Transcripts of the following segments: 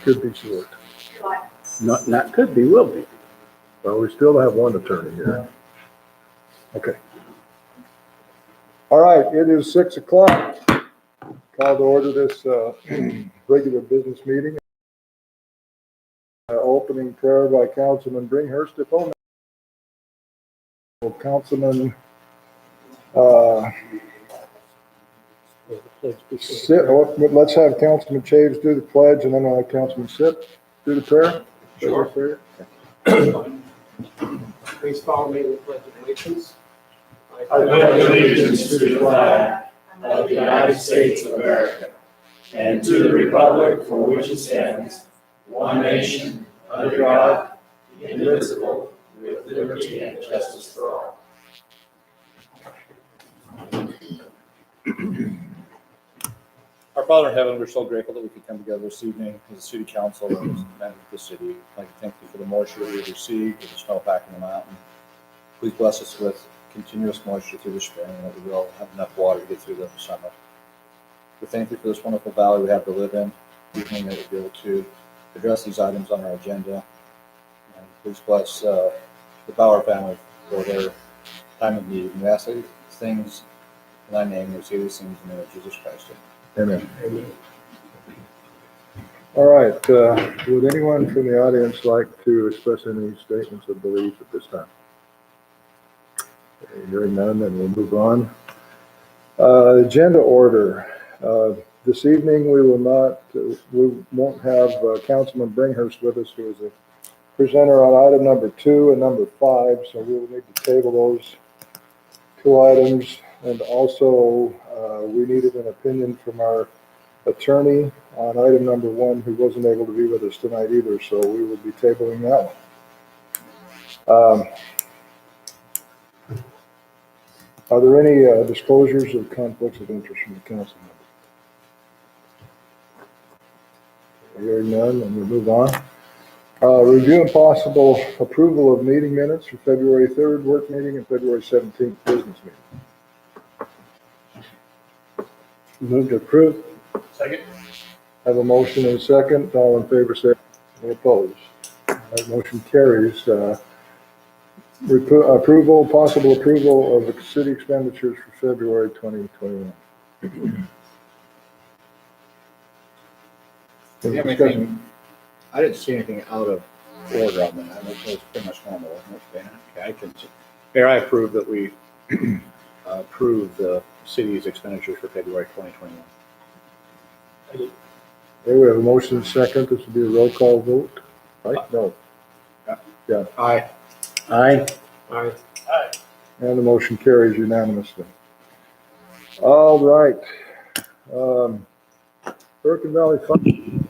Could be short. Not could be, will be. Well, we still have one attorney here. Okay. All right, it is 6 o'clock. Call to order this regular business meeting. Opening prayer by Councilman Bringhurst. If only Councilman Sit. Let's have Councilman Chaves do the pledge, and then I'll have Councilman Sit do the prayer. Sure. Please follow me in the pledge of allegiance. I pledge allegiance to the flag of the United States of America and to the republic for which it stands, one nation, under God, indivisible, with liberty and justice for all. Our Father in heaven, we're so grateful that we could come together this evening as a city council and as a member of the city. I'd like to thank you for the moisture that we've received with the snowpack in the mountain. Please bless us with continuous moisture through the spring and that we will have enough water to get through the summer. We thank you for this wonderful valley we have to live in, evening that we'll be able to address these items on our agenda. And please bless the Bauer family for their time of need. And we ask these things in thy name, we say these things in the name of Jesus Christ. Amen. All right, would anyone from the audience like to express any statements of belief at this time? Hearing none, then we'll move on. Agenda order. This evening we won't have Councilman Bringhurst with us, who is a presenter on item number 2 and number 5, so we will need to table those 2 items. And also, we needed an opinion from our attorney on item number 1, who wasn't able to be with us tonight either, so we will be tabling that one. Are there any disclosures of conflicts of interest from the council members? Hearing none, and we'll move on. Review and possible approval of meeting minutes for February 3rd work meeting and February 17th business meeting. Move to approve. Second. Have a motion and a second. All in favor, say aye. All opposed. That motion carries. Possible approval of the city expenditures for February 2021. Yeah, I didn't see anything out of order on that. It was pretty much normal, wasn't it? Okay, Mayor, I approve that we approve the city's expenditures for February 2021. Okay, we have a motion and a second. This will be a roll call vote, right? No. Yeah. Aye. Aye. Aye. And the motion carries unanimously. All right. Hurricane Valley Fund.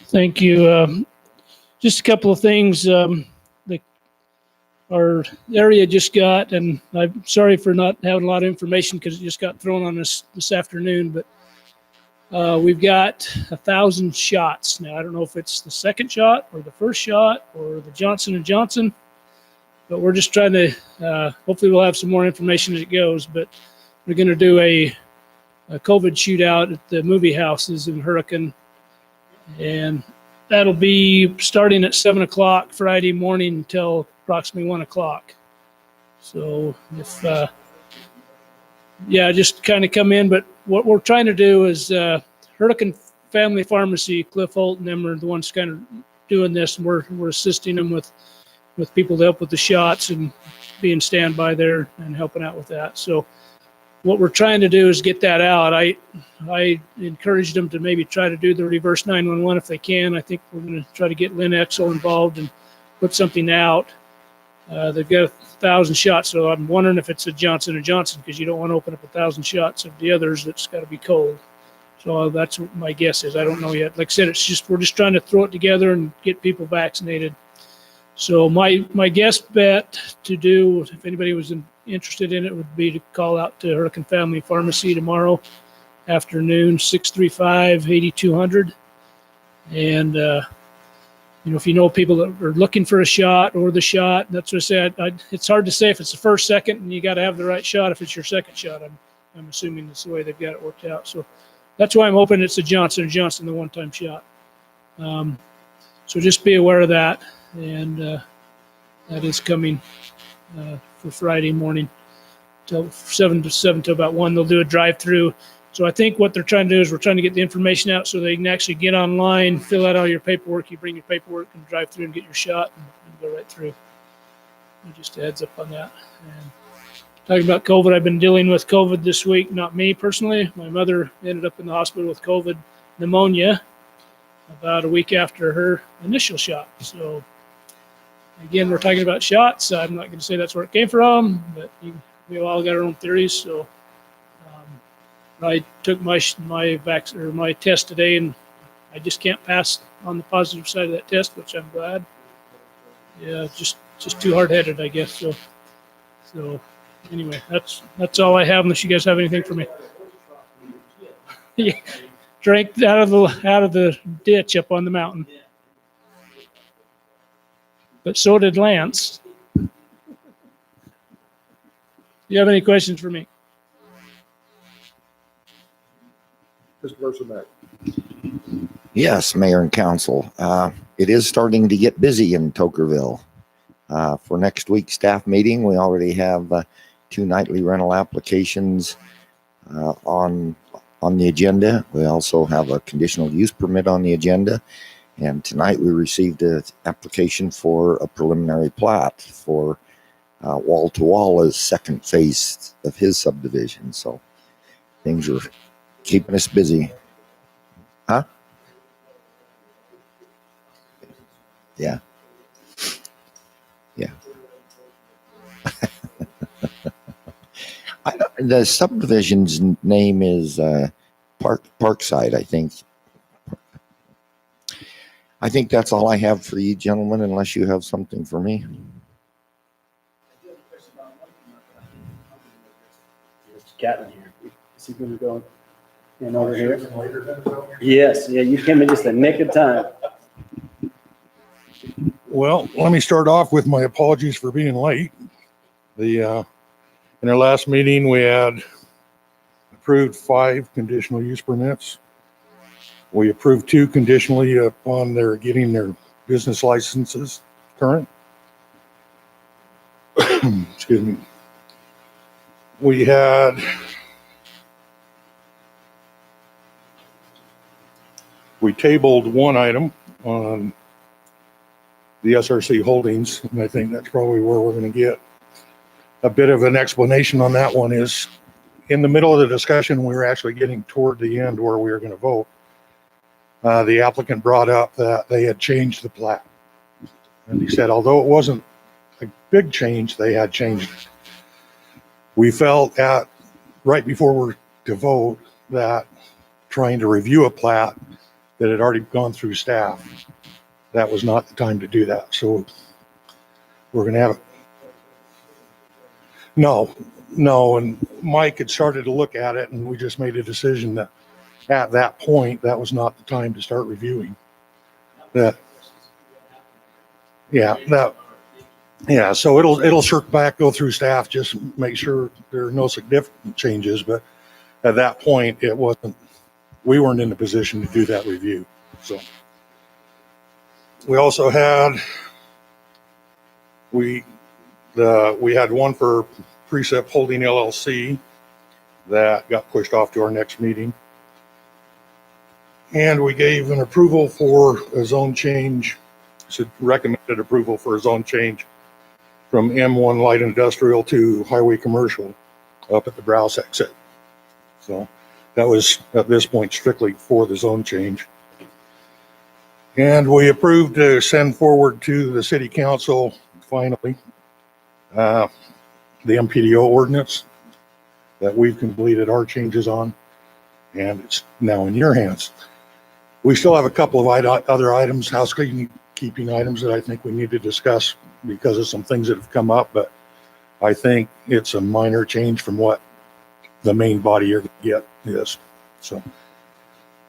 Thank you. Just a couple of things our area just got, and I'm sorry for not having a lot of information because it just got thrown on us this afternoon, but we've got 1,000 shots. Now, I don't know if it's the second shot or the first shot or the Johnson & Johnson, but we're just trying to, hopefully we'll have some more information as it goes, but we're going to do a COVID shootout at the movie houses in Hurricane, and that'll be starting at 7 o'clock Friday morning until approximately 1 o'clock. So if, just kind of come in. But what we're trying to do is Hurricane Family Pharmacy, Cliff Holt and them are the ones kind of doing this, and we're assisting them with people to help with the shots and being standby there and helping out with that. So what we're trying to do is get that out. I encouraged them to maybe try to do the reverse 911 if they can. I think we're going to try to get Lynn Exel involved and put something out. They've got 1,000 shots, so I'm wondering if it's a Johnson & Johnson, because you don't want to open up 1,000 shots of the others. That's got to be cold. So that's what my guess is. I don't know yet. Like I said, we're just trying to throw it together and get people vaccinated. So my best bet to do, if anybody was interested in it, would be to call out to Hurricane Family Pharmacy tomorrow afternoon, 635-8200. And, if you know people that are looking for a shot or the shot, that's what I said. It's hard to say if it's the first, second, and you got to have the right shot if it's your second shot. I'm assuming that's the way they've got it worked out. So that's why I'm hoping it's a Johnson & Johnson, the one-time shot. So just be aware of that. And that is coming for Friday morning till 7 to about 1. They'll do a drive-through. So I think what they're trying to do is we're trying to get the information out so they can actually get online, fill out all your paperwork. You bring your paperwork and drive through and get your shot and go right through. Just a heads up on that. And talking about COVID, I've been dealing with COVID this week. Not me personally. My mother ended up in the hospital with COVID pneumonia about a week after her initial shot. So again, we're talking about shots. I'm not going to say that's where it came from, but we all got our own theories. So I took my test today, and I just can't pass on the positive side of that test, which I'm glad. Yeah, just too hard-headed, I guess. So anyway, that's all I have. Unless you guys have anything for me. Yeah, drank out of the ditch up on the mountain. But so did Lance. You have any questions for me? Mr. Versamek. Yes, Mayor and Council. It is starting to get busy in Tokerville. For next week's staff meeting, we already have 2 nightly rental applications on the agenda. We also have a conditional use permit on the agenda. And tonight we received an application for a preliminary plat for Wall to Wall as second phase of his subdivision. So things are keeping us busy. Huh? Yeah. Yeah. The subdivision's name is Parkside, I think. I think that's all I have for you, gentlemen, unless you have something for me. There's a cat in here. Is he going to go in over here? Yes. Yeah, you came in just the nick of time. Well, let me start off with my apologies for being late. In our last meeting, we had approved 5 conditional use permits. We approved 2 conditionally upon their getting their business licenses current. Excuse me. We tabled 1 item on the SRC Holdings, and I think that's probably where we're going to get a bit of an explanation on that one. Is in the middle of the discussion, we were actually getting toward the end where we were going to vote. The applicant brought up that they had changed the plat. And he said, although it wasn't a big change, they had changed it. We felt right before we're to vote that trying to review a plat that had already gone through staff, that was not the time to do that. So we're going to have it. No. And Mike had started to look at it, and we just made a decision that at that point, that was not the time to start reviewing that. Yeah. So it'll circle back, go through staff, just make sure there are no significant changes. But at that point, we weren't in a position to do that review. So we also had, we had one for Precept Holding LLC that got pushed off to our next meeting. And we gave an approval for a zone change, recommended approval for a zone change from M1 light industrial to highway commercial up at the Browse exit. So that was at this point strictly for the zone change. And we approved to send forward to the city council finally the MPDO ordinance that we've completed our changes on, and it's now in your hands. We still have a couple of other items, housekeeping items that I think we need to discuss because of some things that have come up, but I think it's a minor change from what the main body you're going to get is. So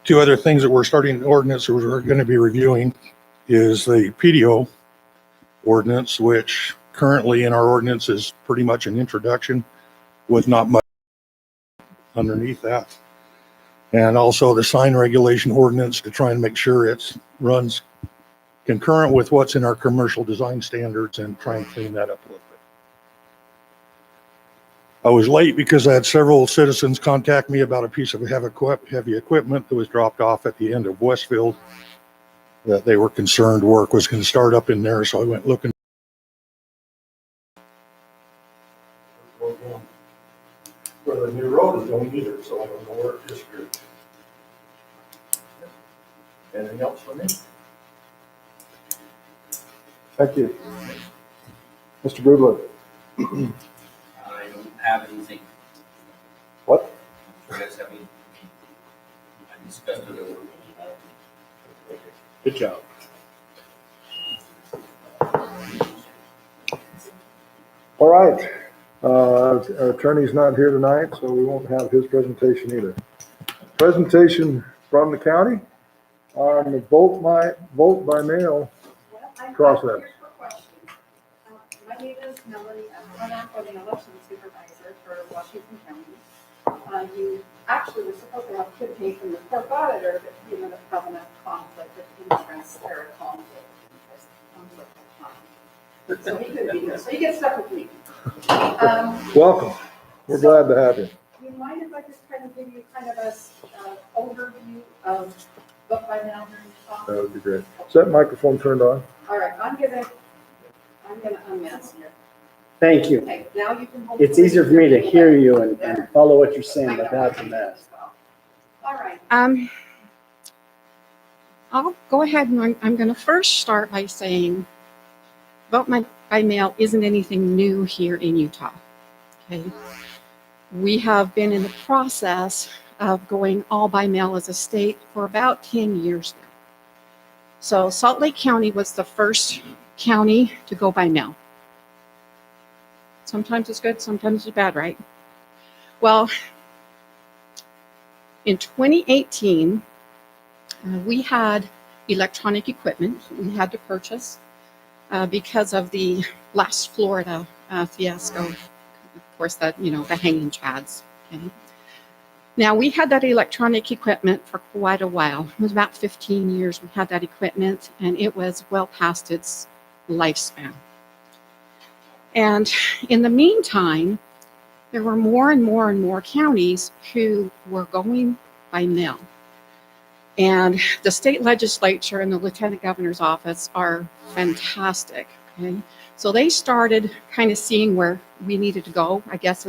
2 other things that we're starting ordinance we're going to be reviewing is the PDO ordinance, which currently in our ordinance is pretty much an introduction with not much. underneath that. And also the sign regulation ordinance to try and make sure it runs concurrent with what's in our commercial design standards and try and clean that up a little bit. I was late because I had several citizens contact me about a piece of heavy equipment that was dropped off at the end of Westfield that they were concerned work was going to start up in there. So I went looking. Where the new road is going either, so I don't know where it disappeared. Anything else for me? Thank you. Mr. Goodwood. I don't have anything. What? I guess I discussed it over. Good job. All right. Our attorney's not here tonight, so we won't have his presentation either. Presentation from the county on the vote by mail process. My name is Melanie. I'm the election supervisor for Washington County. You actually were supposed to have communication from the court auditor, but you ended up having a conflict of interest or a conflict of interest. So he couldn't be here. So you get stuck with me. Welcome. We're glad to have you. Do you mind if I just kind of give you kind of a overview of vote by mail here in Utah? That would be great. Is that microphone turned on? All right, I'm gonna unmask here. Thank you. Okay, now you can. It's easier for me to hear you and follow what you're saying without the mask. All right. I'll go ahead and I'm going to first start by saying vote by mail isn't anything new here in Utah. Okay. We have been in the process of going all by mail as a state for about 10 years now. So Salt Lake County was the first county to go by mail. Sometimes it's good, sometimes it's bad, right? Well, in 2018, we had electronic equipment we had to purchase because of the last Florida fiasco. Of course, the hanging chads. Okay. Now, we had that electronic equipment for quite a while. It was about 15 years we had that equipment, and it was well past its lifespan. And in the meantime, there were more and more and more counties who were going by mail. And the state legislature and the lieutenant governor's office are fantastic. Okay? So they started kind of seeing where we needed to go, I guess,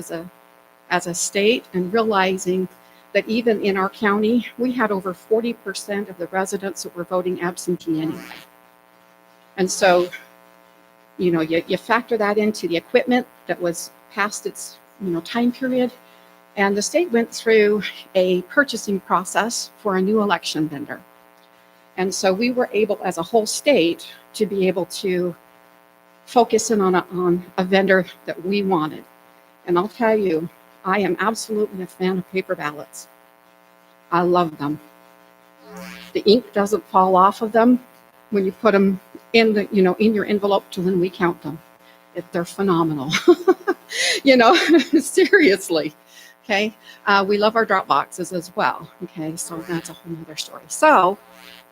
as a state, and realizing that even in our county, we had over 40% of the residents that were voting absentee anyway. And so, you factor that into the equipment that was past its, time period. And the state went through a purchasing process for a new election vendor. And so we were able, as a whole state, to be able to focus in on a vendor that we wanted. And I'll tell you, I am absolutely a fan of paper ballots. I love them. The ink doesn't fall off of them when you put them in in your envelope to when we count them. They're phenomenal. Seriously. Okay. We love our drop boxes as well. Okay. So that's a whole nother story. So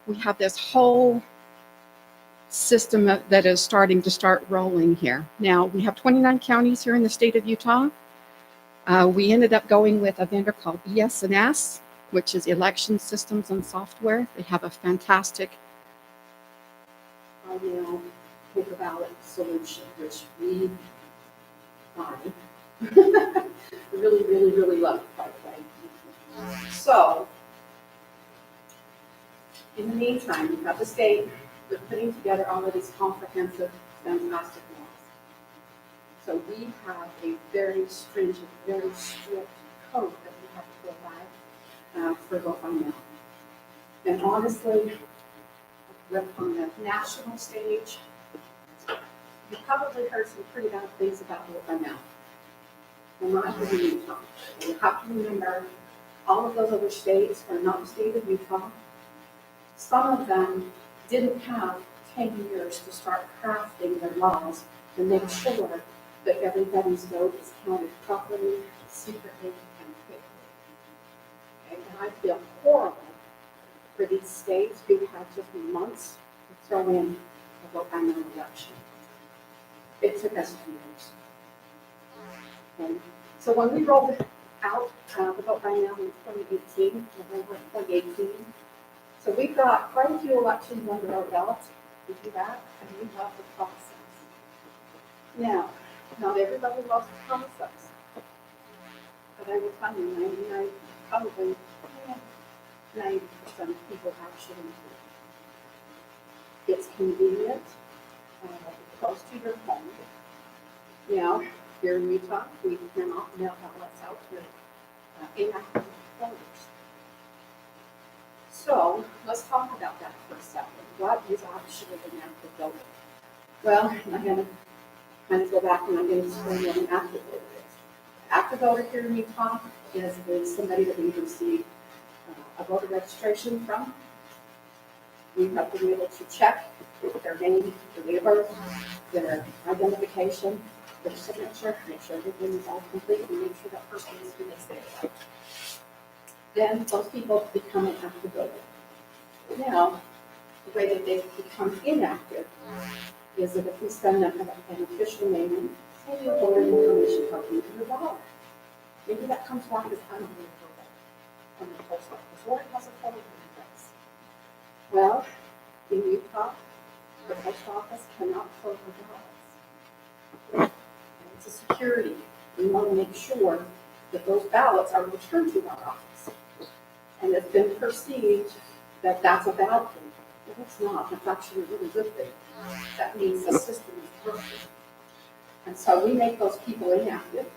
we have this whole system that is starting to rolling here. Now, we have 29 counties here in the state of Utah. We ended up going with a vendor called ES&S, which is Election Systems and Software. They have a fantastic paper ballot solution, which we really, really, really love, by the way. So, in the meantime, you have the state, they're putting together all of these comprehensive, fantastic laws. So we have a very stringent, very strict code that we have to provide for vote by mail. And honestly, on the national stage, you probably heard some pretty bad things about vote by mail. We're not here in Utah. You have to remember, all of those other states are not the state of Utah. Some of them didn't have 10 years to start crafting their laws to make sure that everybody's vote is counted properly, secretly, and quickly. I feel horrible for these states who had just months to throw in a vote by mail election. It took us 2 years. And so when we rolled out the vote by mail in 2018, November 2018, so we've got quite a few elections under our belt to do that, and we love the process. Now, not everybody loves the process, but I will tell you, 99, probably 90% of people actually do. It's convenient, close to your home. Now, here in Utah, we cannot mail ballots out to inactive voters. So let's talk about that for a second. What is actually an active voter? Well, I'm going to kind of go back and I'm going to explain what an active voter is. Active voter here in Utah is somebody that we receive a voter registration from. We have to be able to check their name, their date of birth, their identification, their signature, make sure everything is all complete, and make sure that person is who they say they are. Then those people become an active voter. Now, the way that they become inactive is that if we send them an official name and say your voter information card into your ballot, maybe that comes back as unavailable from the post office, or it has a photo address. Well, in Utah, the post office cannot close the ballots. And it's a security. We want to make sure that those ballots are returned to our office. And it's been perceived that that's a bad thing. Well, it's not. It's actually a really good thing. That means the system is working. And so we make those people inactive.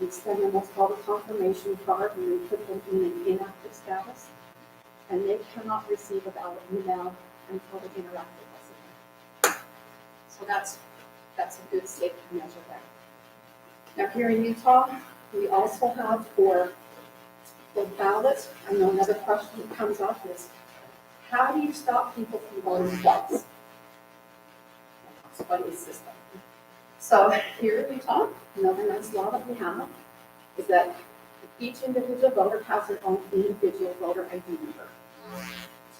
We send them what's called a confirmation card, and we put them in an inactive status. And they cannot receive a ballot email until they interact with us again. So that's a good safety measure there. Now here in Utah, we also have for ballots, I know another question that comes up is, how do you stop people from voting twice? That's quite a system. So here in Utah, another nice law that we have is that each individual voter has their own individual voter ID number.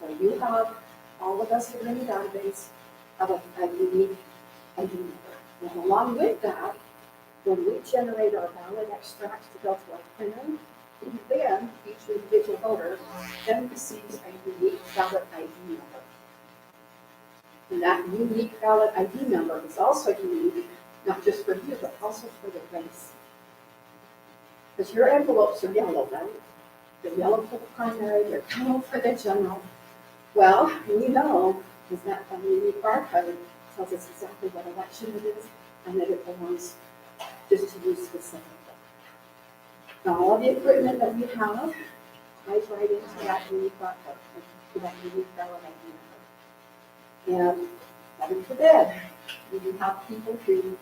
So you have, all of us that are in the database have a unique ID number. And along with that, when we generate our ballot extracts to go to our printer, then each individual voter then receives a unique ballot ID number. And that unique ballot ID number is also unique, not just for you, but also for the race. Because your envelopes are yellow, right? They're yellow for the primary, they're yellow for the general. Well, we know is that a unique barcode tells us exactly what election it is and that it belongs just to you specifically. Now, all the equipment that we have ties right into that unique barcode, to that unique ballot ID number. And heaven forbid, we have people who,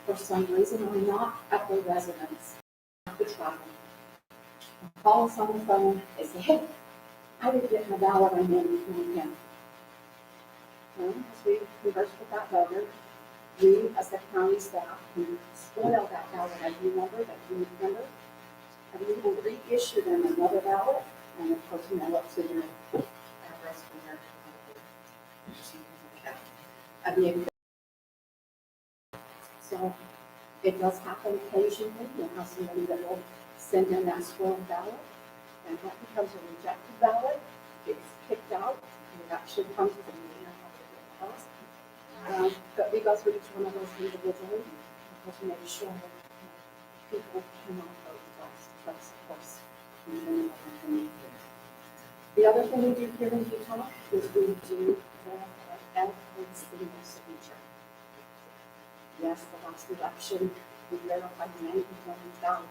for some reason, are not at their residence, have to travel. Call us on the phone, they say, hey, I didn't get my ballot, I'm in again. Well, as we converse with that voter, we, as the county staff, can spoil that ballot ID number, that unique number, and we will reissue them another ballot, and of course, mail it to their address for their So it does happen occasionally. You'll have somebody that will send in that spoiled ballot, and that becomes a rejected ballot. It's kicked out, and it actually comes to the meeting. But we go through each one of those individually because we make sure that people cannot vote twice. That's, of course, the other thing we do here in Utah is we do every single signature. Yes, the last election, we verified 91,000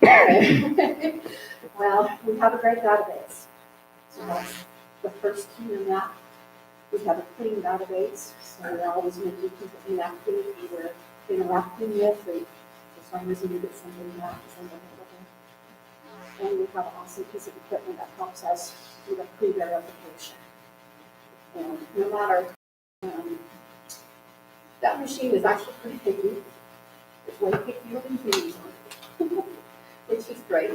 signatures. Well, we have a great database. So that's the first key in that. We have a clean database, so we're always making people inactive, either interacting with, or for some reason you get somebody back, somebody over. And we have an awesome piece of equipment that helps us do the pre-verification. And no matter, that machine is actually pretty picky. It's way pickier than humans are, which is great.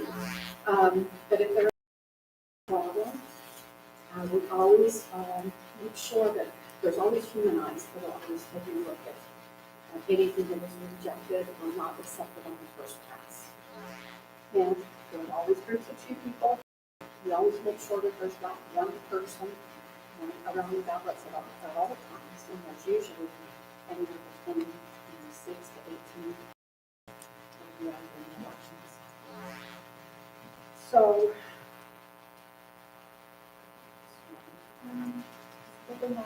But if there's a problem, we always make sure that there's always human eyes that are always taking a look at anything that is rejected or not accepted on the first pass. And there are always groups of 2 people. We always make sure that there's not one person around the ballots at all times, and there's usually anywhere between 6 to 18 in elections. So, other than that,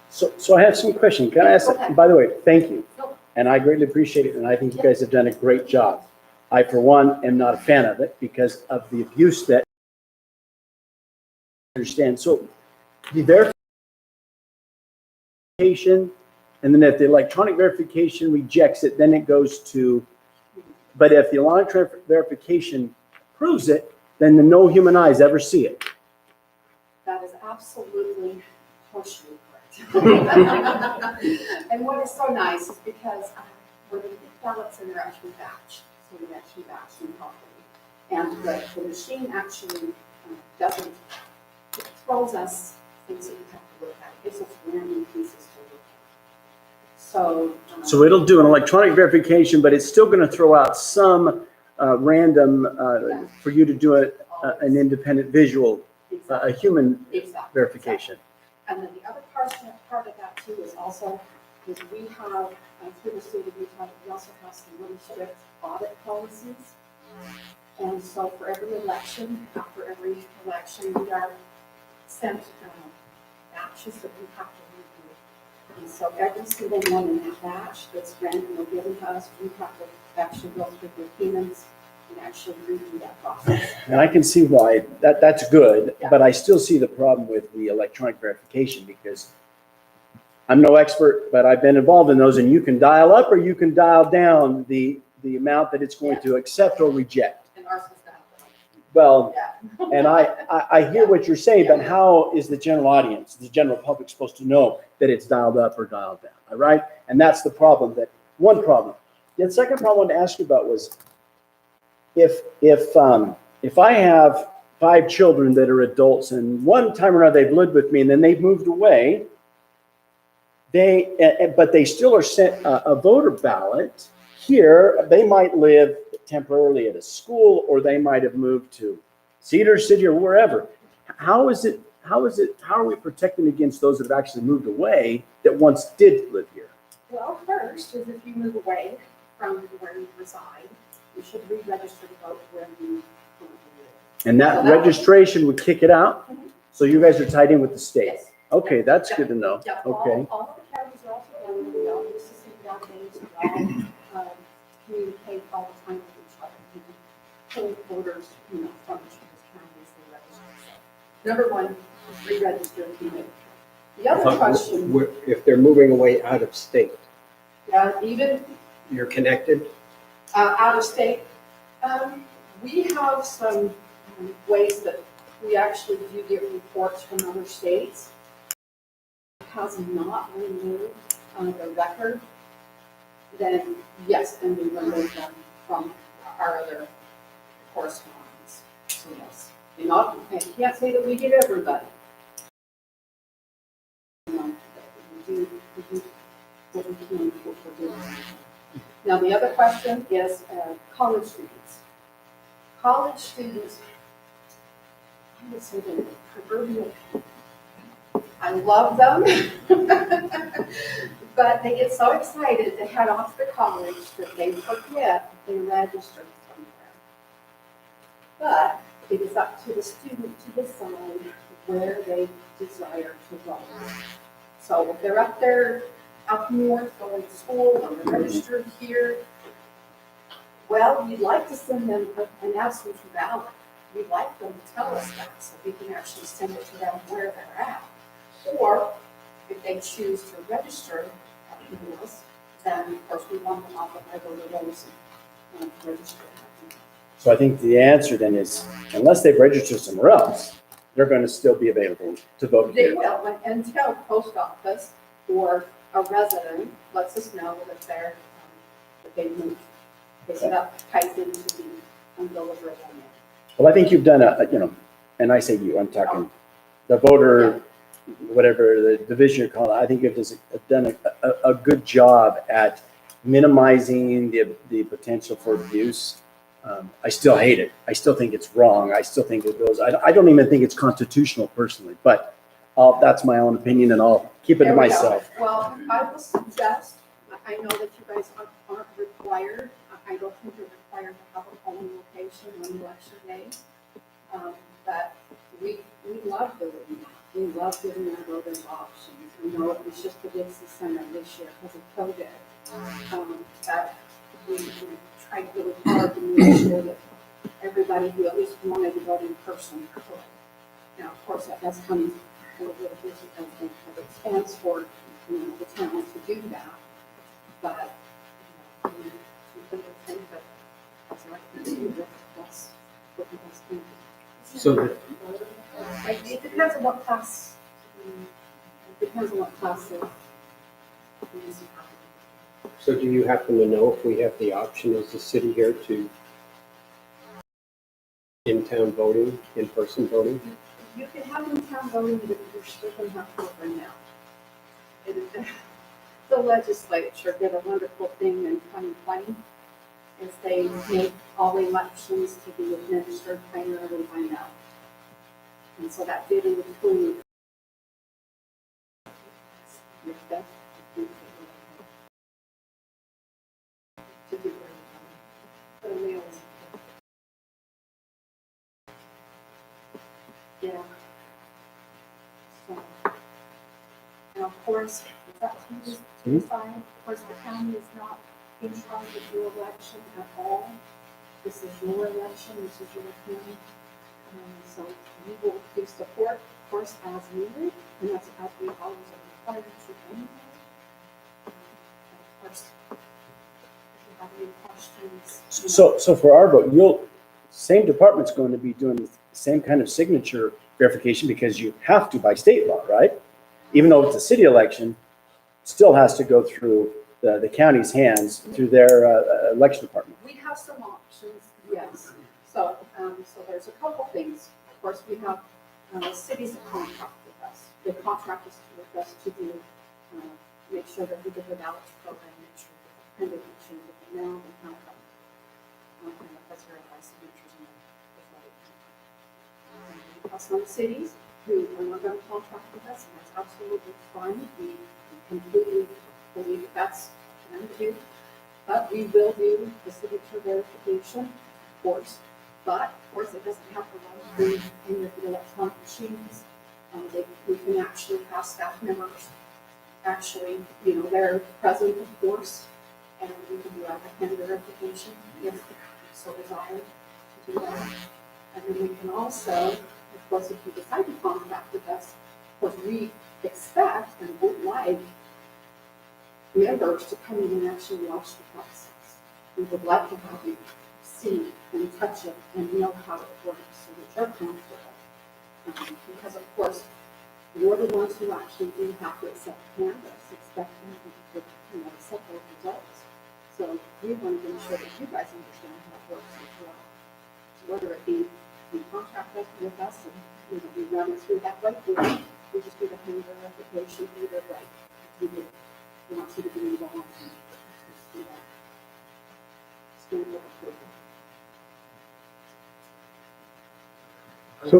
So I have some questions. Can I ask, Go ahead. by the way, thank you. No. And I greatly appreciate it, and I think you guys have done a great job. I, for one, am not a fan of it because of the abuse that I understand. So the verification, and then if the electronic verification rejects it, then it goes to, but if the electronic verification proves it, then the no human eyes ever see it. that is absolutely partially correct. And what is so nice is because when the ballots are actually batched, so we actually batch them properly, and the machine actually doesn't, it throws us things that we have to look at. It gives us random pieces to look at. So. So it'll do an electronic verification, but it's still going to throw out some random for you to do an independent visual, a human Exactly. verification. And then the other part of that too is also, is we have, through the state of Utah, we also have some really strict audit policies. And so for every election, after every election, we are sent batches that we have to review. And so every single one in that batch that's randomly given to us, we have to actually go through the humans and actually review that process. And I can see why that's good, Yeah. but I still see the problem with the electronic verification because I'm no expert, but I've been involved in those, and you can dial up or you can dial down the amount that it's going to accept or reject. And ours was that. Well, Yeah. and I hear what you're saying, but how is the general audience, the general public supposed to know that it's dialed up or dialed down, all right? And that's the problem, one problem. The second problem I wanted to ask you about was if I have 5 children that are adults and one time or another they've lived with me and then they've moved away, but they still are sent a voter ballot. Here, they might live temporarily at a school, or they might have moved to Cedar City or wherever. How are we protecting against those that have actually moved away that once did live here? Well, first is if you move away from where you reside, you should re-register to vote where you currently live. And that registration would kick it out? Mhm. So you guys are tied in with the state? Yes. Okay, that's good to know. Yeah, Okay. all of the counties are also together. We all use the same database. We all communicate all the time with each other. Pull voters, from each other's counties they register. So, number one, re-register if you move. The other question, If they're moving away out of state, even you're connected? out of state, we have some ways that we actually do get reports from other states. Has not removed the record, then yes, then we remove them from our other correspondence. So yes, I can't say that we get everybody. We do what we can for doing. Now, the other question is college students. College students, I would say the proverbial, I love them, but they get so excited to head off to college that they forget they registered somewhere. But it is up to the student to decide where they desire to go. So if they're up there, up north, going to school, or they're registered here, well, we'd like to send them an absentee ballot. We'd like them to tell us that, so we can actually send it to them where they're at. Or if they choose to register with us, then of course we want them off of regular rolls and register. So I think the answer then is, unless they've registered somewhere else, they're going to still be available to vote They here. will, until post office or a resident lets us know that they're, that they moved. They set up, typed into the and deliberate on it. Well, I think you've done and I say you, I'm talking the voter, whatever the division you're calling it, I think you've done a good job at minimizing the potential for abuse. I still hate it. I still think it's wrong. I still think it goes, I don't even think it's constitutional personally, but that's my own opinion and I'll keep it to There we go. myself. Well, I will suggest, I know that you guys aren't required, I don't think you're required to have a polling location on election day. But we love doing that. We love giving our voters options. I know it was just the Dixie Center this year because of COVID. But we tried really hard to make sure that everybody who at least wanted to vote in person could. Now, of course, that does come a little bit of expense for the town to do that. But we think that that's the right thing to do. That's what the best thing. So It depends on what class. It depends on what class of municipality. So do you happen to know if we have the option as a city here to in-town voting, in-person voting? You can have in-town voting, but you're still going to have to vote right now. The legislature did a wonderful thing in 2020, is they made all elections to be administered primarily by mail. And so that did include your best to do for the mail. Yeah. So, and of course, it's up to you to decide. Of course, the county is not in charge of your election at all. This is your election, this is your county. So we will do support, of course, as needed, and that's as we always are required to anyway. Of course, if you have any questions. So for our vote, same department's going to be doing the same kind of signature verification because you have to by state law, right? Even though it's a city election, still has to go through the county's hands through their election department. We have some options, yes. So there's a couple things. Of course, we have cities that contract with us. They contract us with us to do, make sure that we get the ballots program, make sure that the printed, make sure that the mail, and how and that's verified signatures and we have some cities who are not going to contract with us, and that's absolutely fine. We completely believe that that's going to do. But we will do the signature verification, of course. But of course, it doesn't have to run through any of the electronic machines. We can actually have staff members actually, they're present, of course, and we can do a hand verification if so desired to do that. And then we can also, of course, if you decide to contract with us, of course, we expect and would like members to come in and actually watch the process. We would like to have you see and touch it and know how it works so that you're comfortable. Because of course, you're the ones who actually do have to accept canvas, expecting to accept those results. So we want to make sure that you guys understand how it works as well. So whether it be you contract with us and we run it through that way, we just do the hand verification either way. We want you to be involved and do that. Stand with approval. So,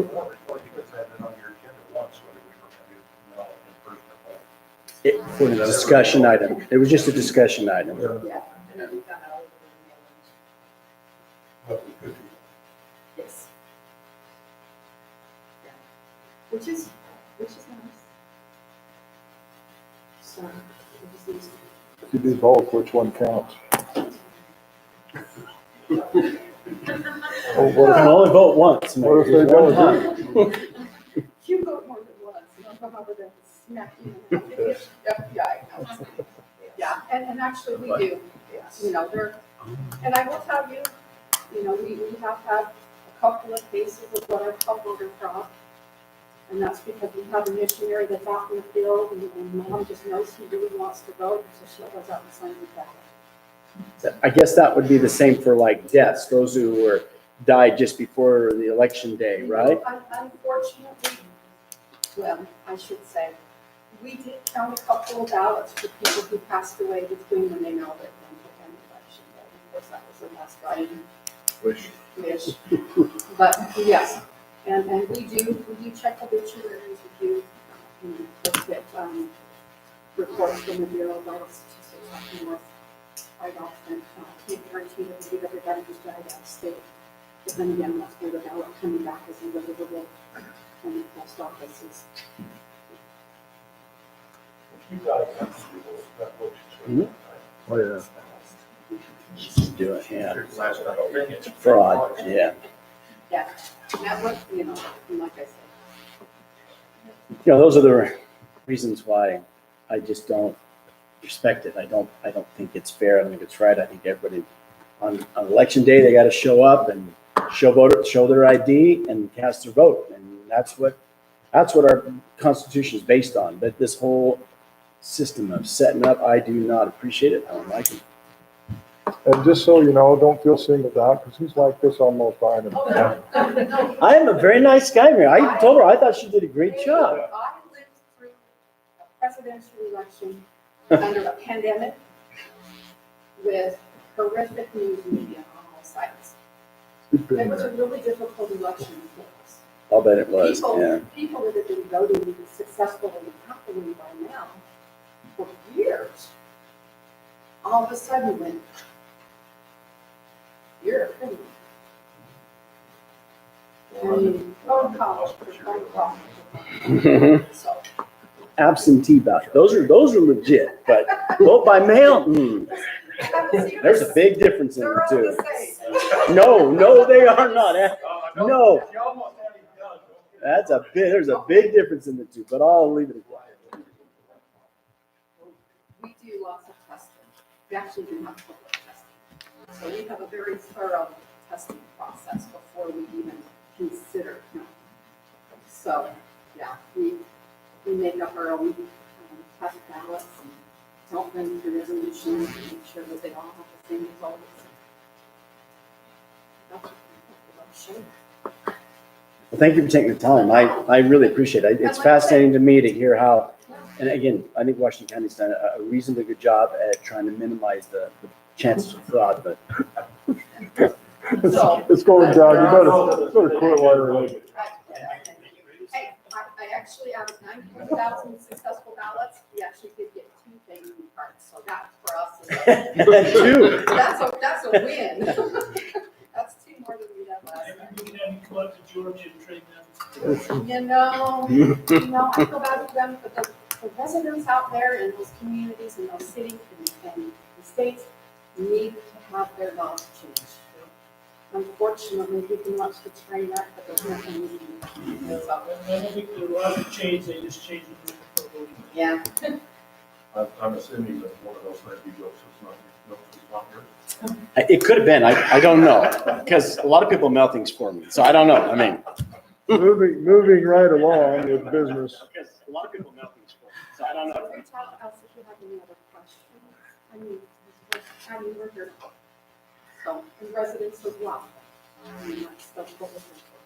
For the discussion item. It was just a discussion item. Yeah. And then we got out of the yes. Yeah. Which is nice. So, we just need if you do both, which one counts? Oh, You can only vote once. What if they One don't time. you vote more than once. You don't know how to smack you in the mouth. Yeah, and actually we do. And I will tell you, we have had a couple of cases of what I call voter fraud. And that's because we have a missionary that's out in the field and mom just knows he really wants to vote, so she goes out and signs it back. I guess that would be the same for like deaths, those who were died just before the election day, right? Unfortunately, well, I should say, we did count a couple of ballots for people who passed away between when they mailed it and election day. Of course, that was the last dying wish. But yes, and we do check obituaries, we do look at reports from the Bureau of Vital Statistics up north quite often. Can't guarantee that we get everybody who's died out of state. But then again, that's where the ballot coming back as a livable from the post offices. Oh, yeah. Do it, yeah. Fraud, yeah. Yeah, that was, like I said. Those are the reasons why I just don't respect it. I don't think it's fair. I don't think it's right. I think everybody on election day, they got to show up and show their ID and cast their vote. And that's what our Constitution is based on. But this whole system of setting up, I do not appreciate it. I don't like it. And just so you know, don't feel singled out, because he's like this almost by him. Oh, no. I am a very nice guy, Mary. I told her I thought she did a great job. I lived through a presidential election under a pandemic with horrific news media on all sides. It was a really difficult election for us. I'll bet it was, yeah. People that have been voting successfully and happily by now for years, all of a sudden went, you're a criminal. I mean, phone calls for phone calls. So, Absentee ballot. Those are legit, but vote by mail, there's a big difference in the two. No, they are not. No. There's a big difference in the two, but I'll leave it at that. we do lots of testing. We actually do have public testing. So we have a very thorough testing process before we even consider counting. So, yeah, we make up our own test ballots and help them through resolutions and make sure that they all have the same results. Well, thank you for taking the time. I really appreciate it. It's fascinating to me to hear how, and again, I think Washington County's done a reasonably good job at trying to minimize the chances of fraud, but. It's going down. You better quit while you're late. Hey, I actually, out of 9,000 successful ballots, we actually did get 2 thank you cards, so that for us Two. that's a win. That's 2 more than we had last time. You can have you come up to Georgia and trade them. I feel bad for them, but the residents out there in those communities, in those cities and the states need to have their laws changed. Unfortunately, we can watch the train wreck, but there's nothing we can do. So, I don't think the laws have changed, they just changed the rule. yeah. I'm assuming that one of those might be Joseph's, not yours. It could have been. I don't know, because a lot of people mail things for me, so I don't know. I mean. Moving right along with business. Because a lot of people mail things for me, so I don't know. Reach out to us if you have any other questions. I mean, we're here to help. So, and residents as well. I mean, that's what we're here for.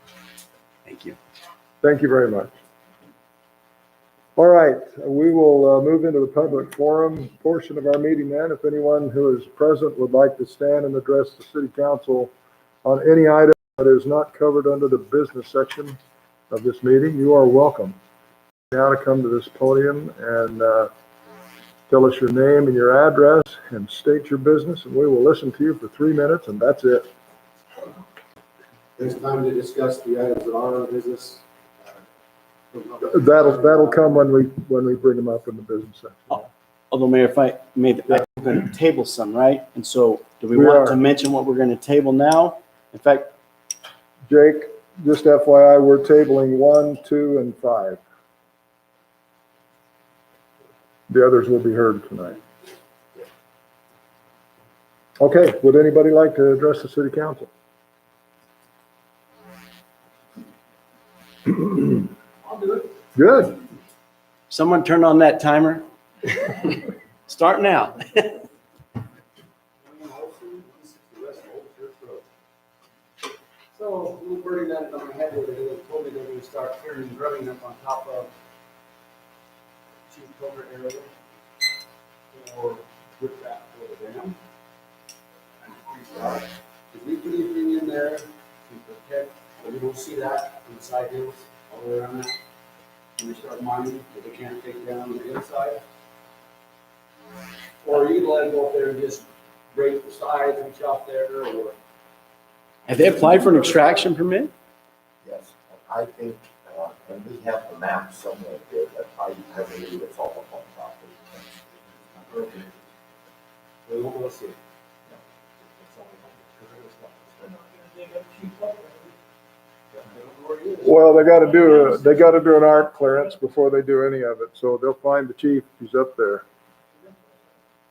Thank you. Thank you very much. All right, we will move into the public forum portion of our meeting then. If anyone who is present would like to stand and address the city council on any item that is not covered under the business section of this meeting, you are welcome. Now to come to this podium and tell us your name and your address and state your business, and we will listen to you for 3 minutes, and that's it. It's time to discuss the items that are on business. That'll come when we bring them up in the business section. Although, Mayor, if I may, we're going to table some, right? And so, do we We want are. to mention what we're going to table now? In fact, Jake, just FYI, we're tabling 1, 2, and 5. The others will be heard tonight. Okay, would anybody like to address the city council? I'll do it. Good. someone turn on that timer. Start now. little birdie landed on my head the other day, they told me they're gonna start clearing grubbing up on top of Chief Culver area or rip that for the dam. And restart. If we put anything in there to protect, but we don't see that from the side hills all the way around that, when they start mining, that they can't take down the inside. Or you can let them go up there and just break the sides, reach out there, or Have they applied for an extraction permit? Yes, I think, and we have the map somewhere here, but I believe it's all up on property. they won't let us see it. Well, they gotta do an art clearance before they do any of it, so they'll find the chief, he's up there.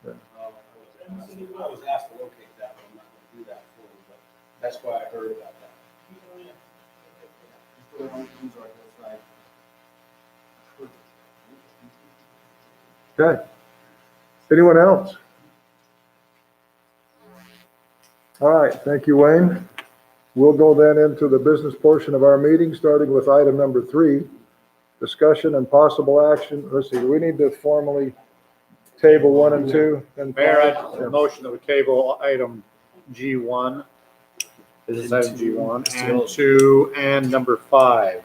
I was asked to locate that, but I'm not gonna do that for them, but that's why I heard about that. Put it on the news article side. Okay. Anyone else? All right, thank you, Wayne. We'll go then into the business portion of our meeting, starting with item number 3, discussion and possible action. Let's see, do we need to formally table 1 and 2? And Mayor, I motion that we table item G1. This is item G1 and 2 and number 5.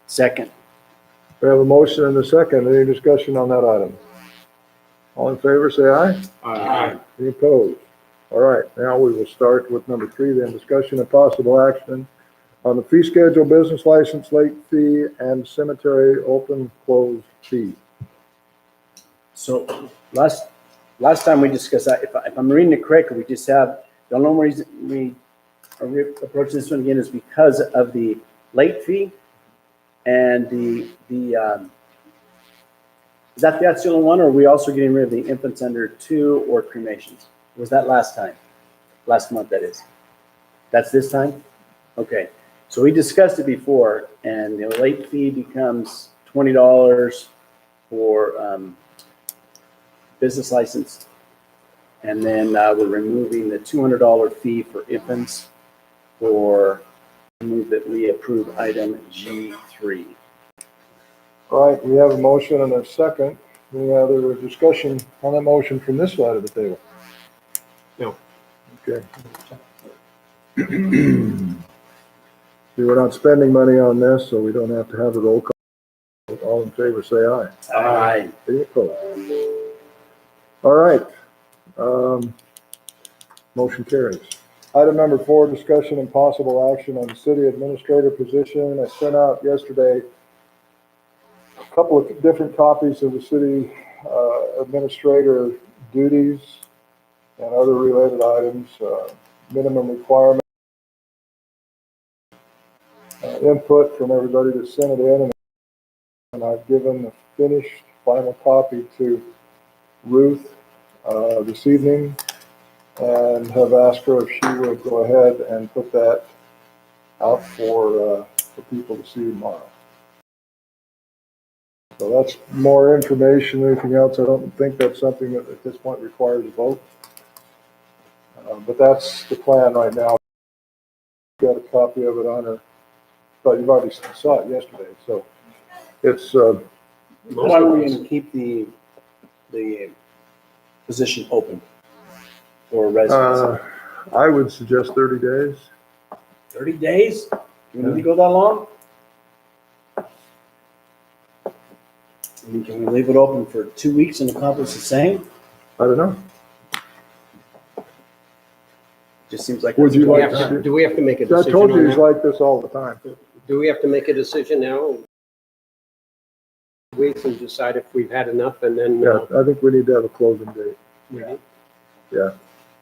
Second. We have a motion and a second. Any discussion on that item? All in favor, say aye. Aye. Any opposed? All right, now we will start with number 3, then discussion and possible action on the fee schedule, business license, late fee, and cemetery open close fee. So last time we discussed that, if I'm reading it correctly, we just have, the only reason we are approaching this one again is because of the late fee and that's the only one, or are we also getting rid of the infants under 2 or cremations? Was that last time? Last month, that is. That's this time? Okay. So we discussed it before, and the late fee becomes $20 for business license. And then we're removing the $200 fee for infants for move that we approve item G3. All right, we have a motion and a second. Any other discussion on that motion from this side of the table? No. Okay. See, we're not spending money on this, so we don't have to have a roll call. All in favor, say aye. Aye. Any opposed? All right. Motion carries. Item number 4, discussion and possible action on the city administrator position. I sent out yesterday a couple of different copies of the city administrator duties and other related items, minimum requirement, input from everybody that sent it in, and I've given the finished final copy to Ruth this evening, and have asked her if she would go ahead and put that out for people to see tomorrow. So that's more information than anything else. I don't think that's something that at this point requires a vote. But that's the plan right now. Got a copy of it on her, but you've already saw it yesterday, so it's. Why are we going to keep the position open for residents? I would suggest 30 days. 30 days? Do we need to go that long? I mean, can we leave it open for 2 weeks and accomplish the same? I don't know. Just seems like. Would you Do we like have to? to- do we have to make a I decision told you on he's that? like this all the time. Do we have to make a decision now? Weeks and decide if we've had enough and then, Yeah, I think we need to have a closing date. we do? Yeah.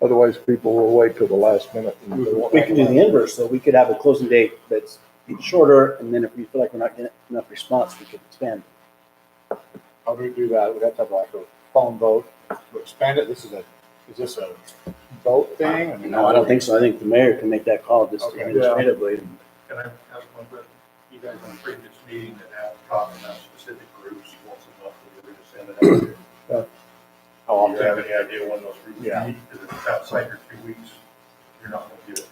Otherwise, people will wait till the last minute. And they won't We can do the inverse, so we could have a closing date that's shorter, and then if we feel like we're not getting enough response, we could expand. How do we do that? We'd have to have like a phone vote to expand it. Is this a vote thing? I mean, No, I don't think so. I think the mayor can make that call just Okay. administratively. Can I ask one question? You guys on a previous meeting that have talked about specific groups, once a month, we were to send it out. How Do you have often? any idea when those groups Yeah. meet? Because if it's outside your 2 weeks, you're not gonna do it.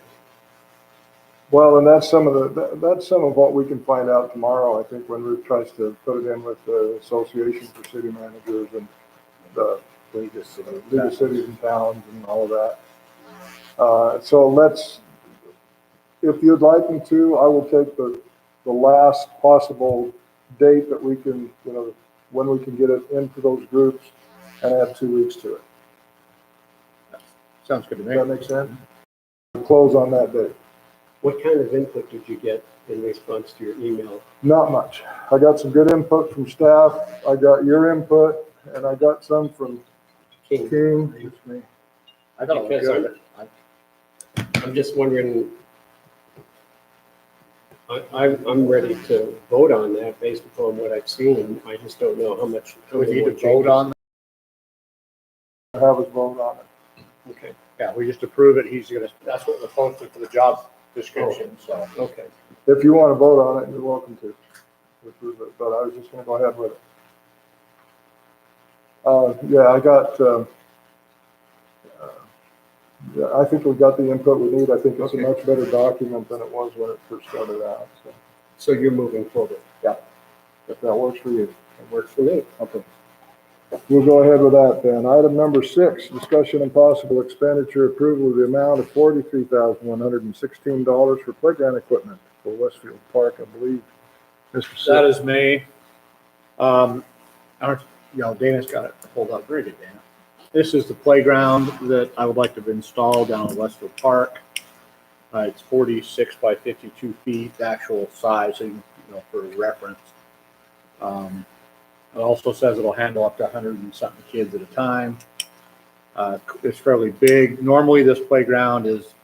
Well, and that's some of that's some of what we can find out tomorrow, I think, when Ruth tries to put it in with the Association for City Managers and the League of Cities and Towns and all of that. So let's, if you'd like me to, I will take the last possible date that we can, you know, when we can get it into those groups and add 2 weeks to it. Sounds good to Does that make sense? Close on that date. What kind of input did you get in response to your email? Not much. I got some good input from staff. I got your input, and I got some from King? King. I got Because I'm just wondering, I'm ready to vote on that based upon what I've seen. I just don't know how much. We need to vote on, Have us vote on it. Okay, yeah, we just approve it. He's gonna, that's what we're posted for the job description, so. okay. If you want to vote on it, you're welcome to approve it, but I was just gonna go ahead with it. Yeah, I got, yeah, I think we got the input we need. I think it's a Okay. much better document than it was when it first started out, so. So you're moving forward. If that works for you. It works for me. Okay. We'll go ahead with that then. Item number 6, discussion and possible expenditure approval of the amount of $43,116 for playground equipment for Westfield Park, I believe. Mr. That Sitt. is me. Dana's got it pulled up. Very good, Dana. This is the playground that I would like to install down in Westfield Park. It's 46 by 52 feet, the actual size, so you know, for reference. It also says it'll handle up to 100 and something kids at a time. It's fairly big. Normally, this playground is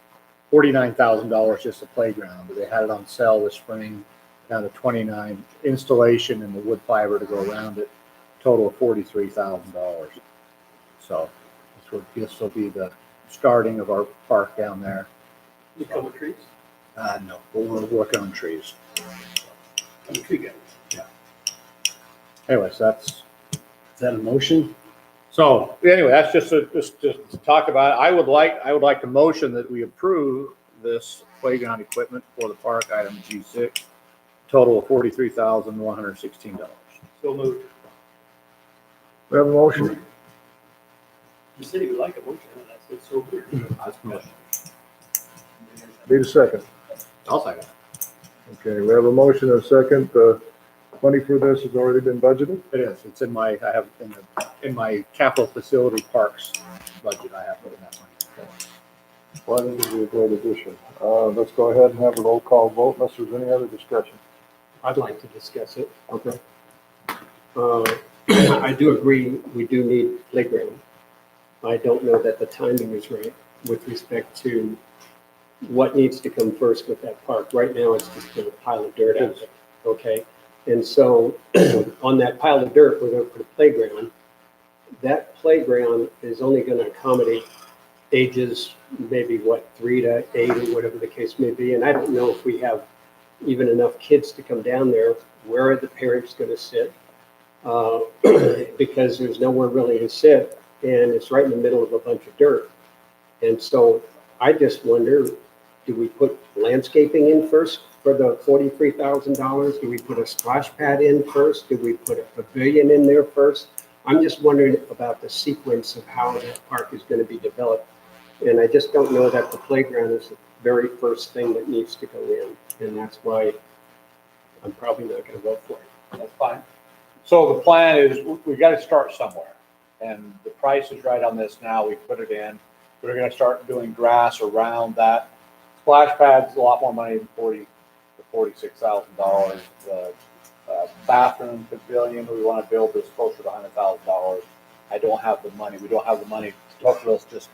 $49,000 just a playground, but they had it on sale this spring down to $29,000 installation and the wood fiber to go around it, total of $43,000. So this will be the starting of our park down there. You come with trees? No, but we're working on trees. I'm a tree guy. Anyways, that's, Is that a motion? so anyway, that's just to talk about it. I would like to motion that we approve this playground equipment for the park, item G6, total of $43,116. So moved. We have a motion. You said you would like a motion, and I said so weird. Need a second. I'll second it. Okay, we have a motion and a second. Money for this has already been budgeted. It is. It's in my, I have in my capital facility parks budget, I have put in that money. Well, I think it'd be a great addition. Let's go ahead and have a roll call vote unless there's any other discussion. I'd like to discuss it. Okay. I do agree, we do need playground. I don't know that the timing is right with respect to what needs to come first with that park. Right now, it's just a pile of dirt out there, okay? And so on that pile of dirt, we're gonna put a playground. That playground is only gonna accommodate ages, maybe 3 to 8 or whatever the case may be. And I don't know if we have even enough kids to come down there. Where are the parents gonna sit? Because there's nowhere really to sit, and it's right in the middle of a bunch of dirt. And so I just wonder, do we put landscaping in first for the $43,000? Do we put a splash pad in first? Do we put a pavilion in there first? I'm just wondering about the sequence of how that park is going to be developed. And I just don't know that the playground is the very first thing that needs to go in. And that's why I'm probably not going to vote for it. That's fine. So the plan is we got to start somewhere, and the price is right on this now. We put it in. We're going to start doing grass around that. Splash pad's a lot more money than $46,000. The bathroom pavilion, we want to build this closer to $100,000. I don't have the money. We don't have the money. Tocqueville's just,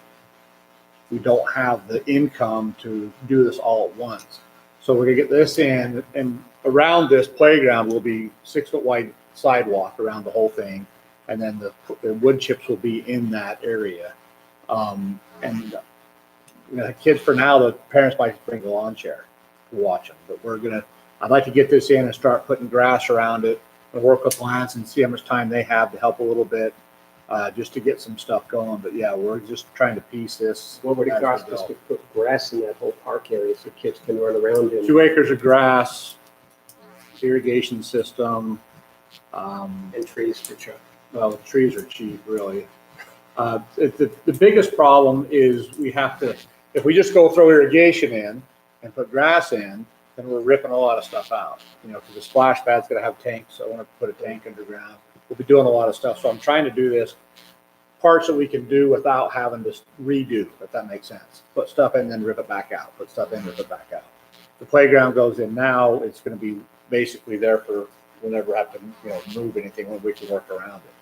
we don't have the income to do this all at once. So we're gonna get this in, and around this playground will be 6-foot wide sidewalk around the whole thing, and then the wood chips will be in that area. And you know, the kids for now, the parents might bring the lawn chair to watch them, but I'd like to get this in and start putting grass around it and work with Lance and see how much time they have to help a little bit. just to get some stuff going. But yeah, we're just trying to piece this. What would it as we cost us go. to put grass in that whole park area so kids can run around in? 2 acres of grass, irrigation system, And trees for Chuck. well, the trees are cheap, really. The biggest problem is we have to, if we just go throw irrigation in and put grass in, then we're ripping a lot of stuff out. You know, because the splash pad's gonna have tanks, so I wanna put a tank underground. We'll be doing a lot of stuff, so I'm trying to do this, parts that we can do without having to redo, if that makes sense. Put stuff in, then rip it back out, put stuff in, rip it back out. The playground goes in now, it's gonna be basically there for, we'll never have to, you know, move anything when we can work around it.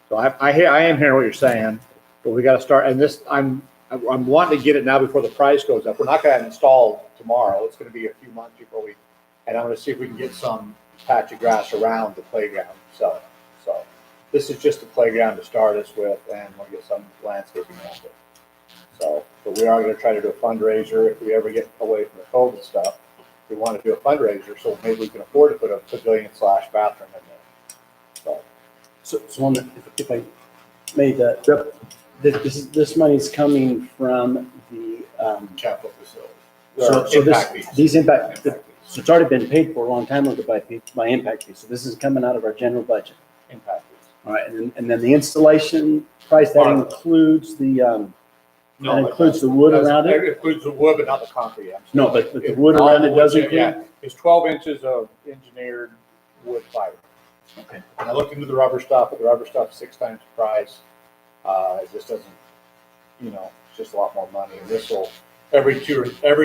So I am hearing what you're saying, but we gotta start, and this, I'm wanting to get it now before the price goes up. We're not gonna have it installed tomorrow. It's gonna be a few months before we, and I'm gonna see if we can get some patch of grass around the playground. So this is just the playground to start us with, and we'll get some landscaping around it. So, but we are gonna try to do a fundraiser if we ever get away from the COVID stuff. We wanna do a fundraiser, so maybe we can afford to put a pavilion/bathroom in there. So, So on the, if I may, this money's coming from the, capital facility. so Impact fees. these impact, Impact fees. so it's already been paid for a long time ago by impact fees. So this is coming out of our general budget. Impact fees. All right, and then the installation price, that includes the, that includes the wood around it? It includes the wood, but not the concrete. I'm sorry. No, but the wood around it does include? Yeah, it's 12 inches of engineered wood fiber. Okay. And I looked into the rubber stuff, but the rubber stuff's 6 times the price. It just doesn't, you know, it's just a lot more money. And this will, every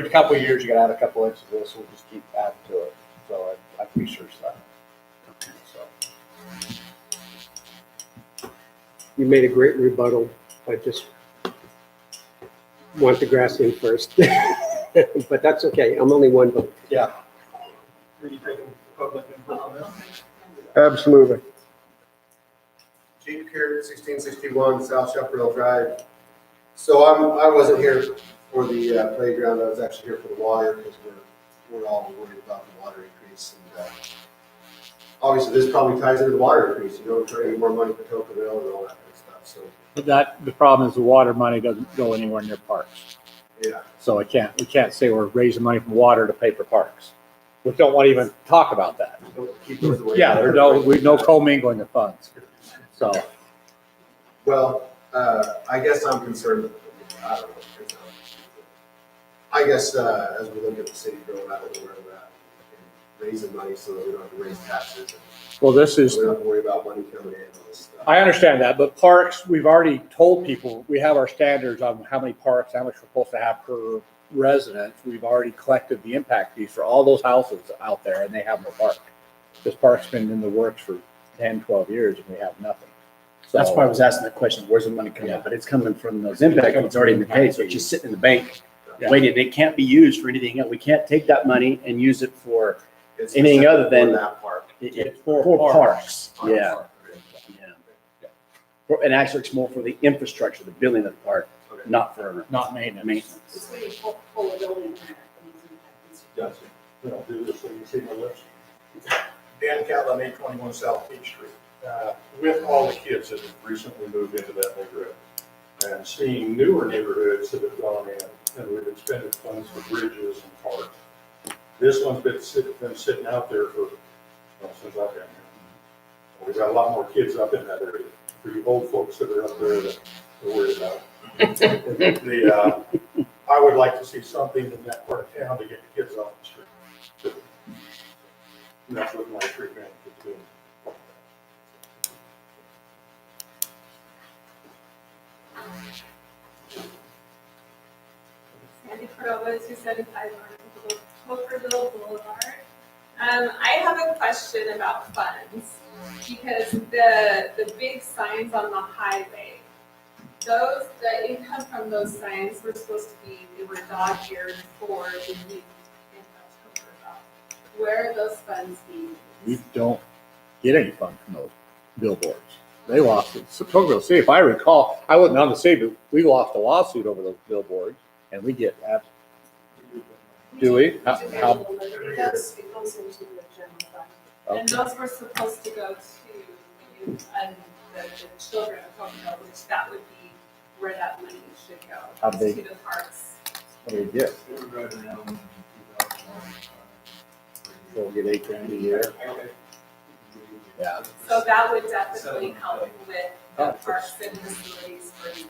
couple of years, you gotta add a couple inches of this, we'll just keep adding to it. So I researched that. Okay, so. You made a great rebuttal. I just want the grass in first. But that's okay. I'm only one vote. Yeah. Are you taking public input on this? Absolutely. Chief Carrot, 1661 South Shepherd Drive. So I wasn't here for the playground, I was actually here for the water, because we're all worried about the water increase. And obviously, this probably ties into the water increase, you know, we're trying to get more money for Tocqueville and all that kind of stuff, so, But the problem is the water money doesn't go anywhere near parks. yeah. So we can't say we're raising money from water to pay for parks. We don't want to even talk about that. Don't keep those away. Yeah, there's no commingling of funds. So, Well, I guess I'm concerned, I don't know. I guess as we look at the city growing, I don't know where we're at, and raising money so that we don't have to raise taxes, well, this and is, we don't have to worry about money coming in and all this stuff. I understand that, but parks, we've already told people, we have our standards on how many parks, how much we're supposed to have per resident. We've already collected the impact fees for all those houses out there, and they have no park. This park's been in the works for 10, 12 years, and we have nothing. So That's why I was asking that question, where's the money coming from? But it's coming from those impact fees already been paid, so it's just sitting in the bank, waiting. It can't be used for anything else. We can't take that money and use it for It's anything other specific than- for that park. for parks. On the Yeah, park. yeah. And actually, it's more for the infrastructure, the building of the park, Okay. not for not maintenance. maintenance. It's really full of building. Gotcha. We don't do this, so you see my list. Dan Catlin, 821 South Beach Street. With all the kids that have recently moved into that neighborhood and seeing newer neighborhoods that have gone in and we've expended funds for bridges and parks. This one's been sitting out there for, well, since I've been here. We've got a lot more kids up in that area. For you old folks that are up there that are worried about it. I would like to see something in that part of town to get the kids off the street. And that's what my tree grant is doing. Sandy Cordova, 275 Hookerville Boulevard. I have a question about funds, because the big signs on the highway, the income from those signs were supposed to be, they were dog-eared for the youth in Hookerville. Where are those funds being used? We don't get any fund from those billboards. They lost it. So Tocqueville City, if I recall, I wasn't on the city, but we lost a lawsuit over those billboards, and we get, do we? How? It goes into the general fund. And those were supposed to go to youth and the children of Pocono, which that would be where that money should go. How is big? To the parks. What do we get? So we'll get $8,000 a year. Yeah. So that would definitely help with the parks and facilities for you.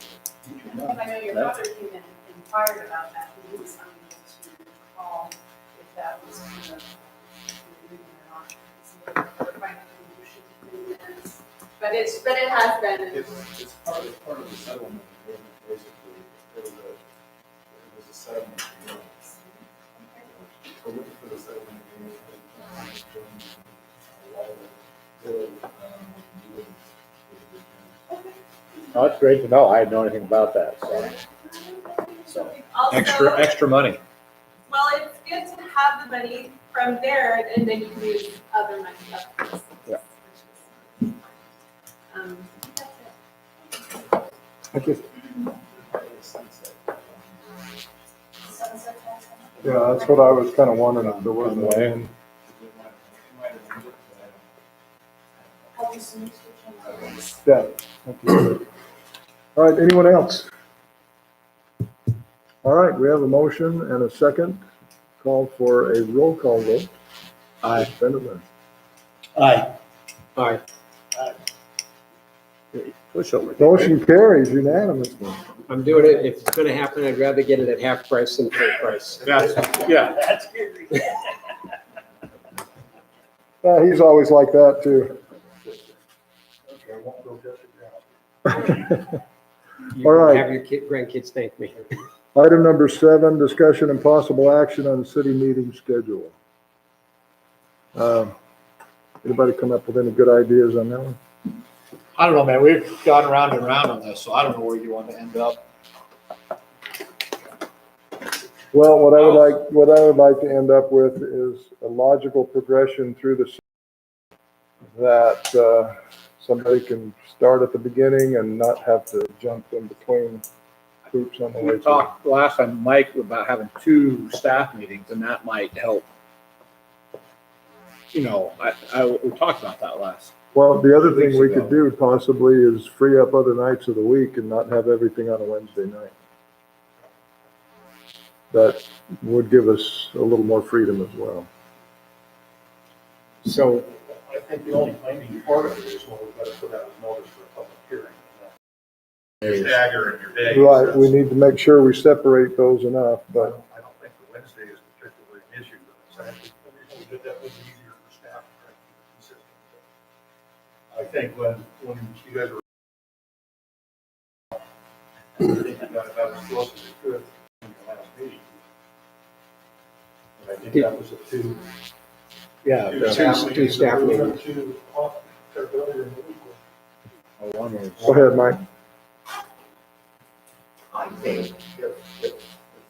I know your brother came in and inquired about that, he was unable to recall if that was kind of agreement or not. So we're finding out who should do this. But it has been. It's part of the settlement agreement, basically. It was a settlement agreement. We're looking for the settlement agreement. Oh, it's great to know. I didn't know anything about that, so. Also, Extra money. well, it's good to have the money from there, and then you can use other money. Yeah. That's it. Yeah, that's what I was kind of wondering if there was one. Yeah. Thank you. All right, anyone else? All right, we have a motion and a second. Call for a roll call vote. Aye. Benjamin. Aye. Aye. Push over. Motion carries unanimously. I'm doing it. If it's gonna happen, I'd rather get it at half price than full price. Yeah. He's always like that too. Okay, I won't go get it now. You All can right. Have your grandkids thank me. Item number 7, discussion and possible action on the city meeting schedule. Anybody come up with any good ideas on that one? I don't know, man. We've gone round and round on this, so I don't know where you want to end up. Well, what I would like to end up with is a logical progression through the city that somebody can start at the beginning and not have to jump in between hoops on the way We to. talked last time, Mike, about having 2 staff meetings, and that might help. You know, we talked about that last. Well, the other thing Weeks we ago. could do possibly is free up other nights of the week and not have everything on a Wednesday night. That would give us a little more freedom as well. So I think the only claiming part of it is when we've got to put out a notice for a public hearing. Your stagger and your days. Right, we need to make sure we separate those enough, I but don't think the Wednesday is particularly an issue, but I think the reason we did that was easier for staff to try to keep it consistent. I think when you guys were, I think you got about as close as you could in the last meeting. And I think that was a 2. Yeah. two staff meetings. Two off earlier in the week. go ahead, Mike. I think if the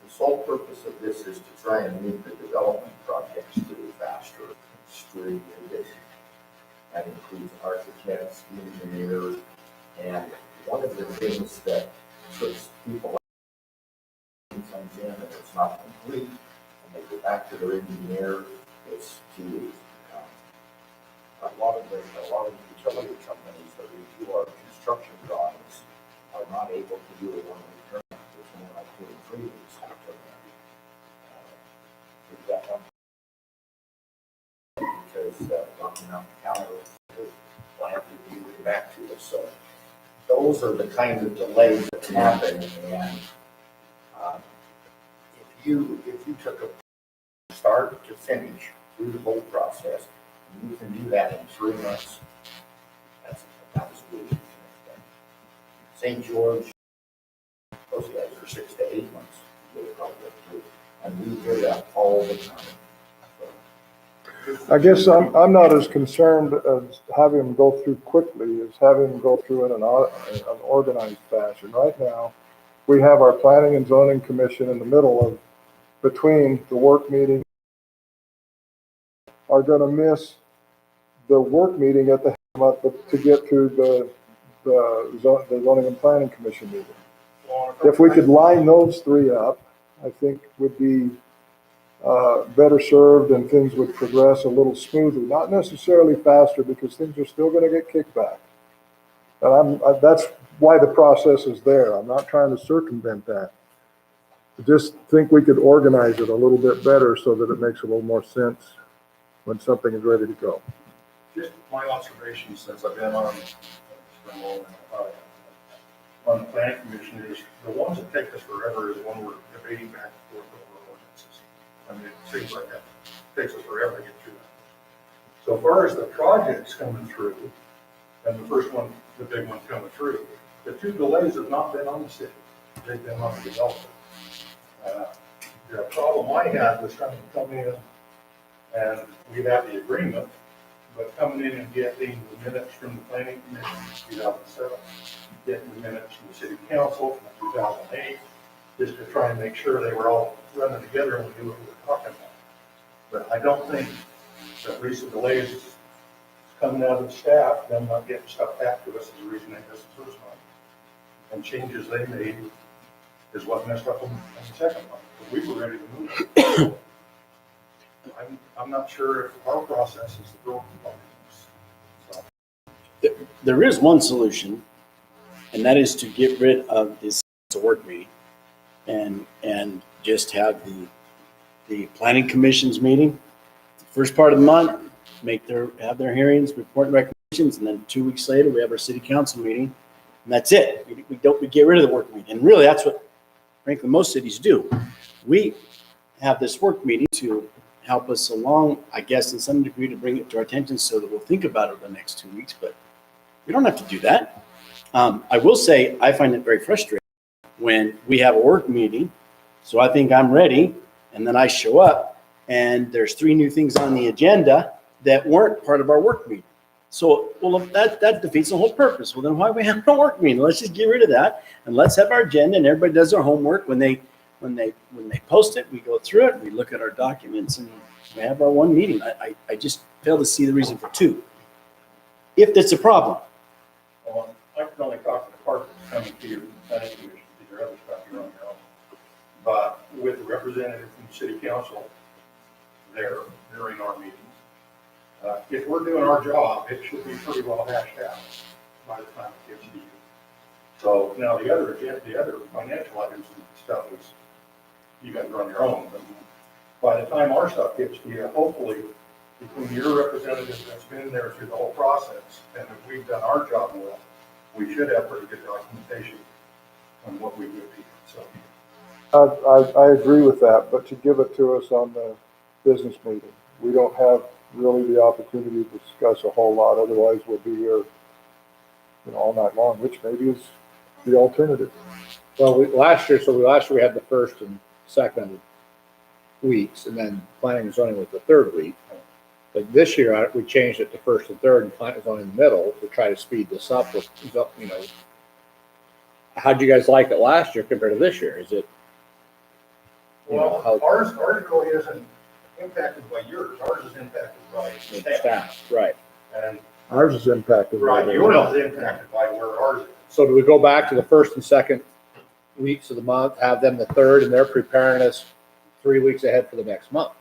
sole purpose of this is to try and move the development projects to faster, extremely busy. That includes architects, engineers, and one of the things that puts people comes in and it's not complete, and they go back to their engineer, it's too easy. A lot of the utility companies that we do our construction drawings are not able to do a one return. It's more like doing 3 weeks after that. We've got one because knocking out the calendar, we'll have to review it back to us. So those are the kind of delays that happen. And if you took a start to finish through the whole process, you can do that in 3 months. That's good. St. George, those guys are 6 to 8 months. They probably through, and we hear that all the time. I guess I'm not as concerned as having them go through quickly as having them go through in an organized fashion. Right now, we have our Planning and Zoning Commission in the middle of, between the work meeting, are gonna miss the work meeting at the to get to the Zoning and Planning Commission meeting. If we could line those 3 up, I think would be better served and things would progress a little smoother. Not necessarily faster because things are still going to get kicked back. And that's why the process is there. I'm not trying to circumvent that. I just think we could organize it a little bit better so that it makes a little more sense when something is ready to go. Just my observation since I've been on the planning commission is the ones that take us forever is when we're debating back and forth over ordinances. I mean, it seems like that takes us forever to get through that. So far as the projects coming through, and the first one, the big one coming through, the two delays have not been on the city. They've been on the developer. The problem I had was trying to come in and we had the agreement, but coming in and getting the minutes from the planning commission in 2007, getting the minutes from the city council from 2008, just to try and make sure they were all running together and we knew what we were talking about. But I don't think that recent delays coming out of the staff, them not getting stuff back to us is the reason they missed the first one. And changes they made is what messed up on the second one. But we were ready to move. I'm not sure if our process is the broken part of this. So. There is one solution, and that is to get rid of this work meeting and just have the planning commission's meeting, the first part of the month, have their hearings, report and recommendations, and then 2 weeks later, we have our city council meeting, and that's it. We get rid of the work meeting. And really, that's what, frankly, most cities do. We have this work meeting to help us along, I guess, in some degree, to bring it to our attention so that we'll think about it over the next 2 weeks, but we don't have to do that. I will say, I find it very frustrating when we have a work meeting, so I think I'm ready, and then I show up, and there's 3 new things on the agenda that weren't part of our work meeting. So, well, that defeats the whole purpose. Well, then why we have a work meeting? Let's just get rid of that, and let's have our agenda, and everybody does their homework. When they post it, we go through it, we look at our documents, and we have our one meeting. I just fail to see the reason for 2. If that's a problem. Well, I can only talk to the part that's coming to your planning commission, to your other stuff you're on your own. But with the representative from the city council there during our meetings, if we're doing our job, it should be pretty well hashed out by the time it gets to you. So now the other financial items and stuff is, you guys are on your own. But by the time our stuff gets to you, hopefully, between your representative that's been there through the whole process, and if we've done our job well, we should have pretty good documentation on what we would be. So I agree with that, but to give it to us on the business meeting, we don't have really the opportunity to discuss a whole lot. Otherwise, we'll be here, all night long, which maybe is the alternative. Well, last year we had the first and second weeks, and then planning and zoning was the third week. But this year, we changed it to first and third, and planning and zoning in the middle to try to speed this up. How'd you guys like it last year compared to this year? Is it? Ours really isn't impacted by yours. Ours is impacted by Staff, right. And ours is impacted. Right, yours is impacted by where ours is. So do we go back to the first and second weeks of the month, have them the third, and they're preparing us 3 weeks ahead for the next month?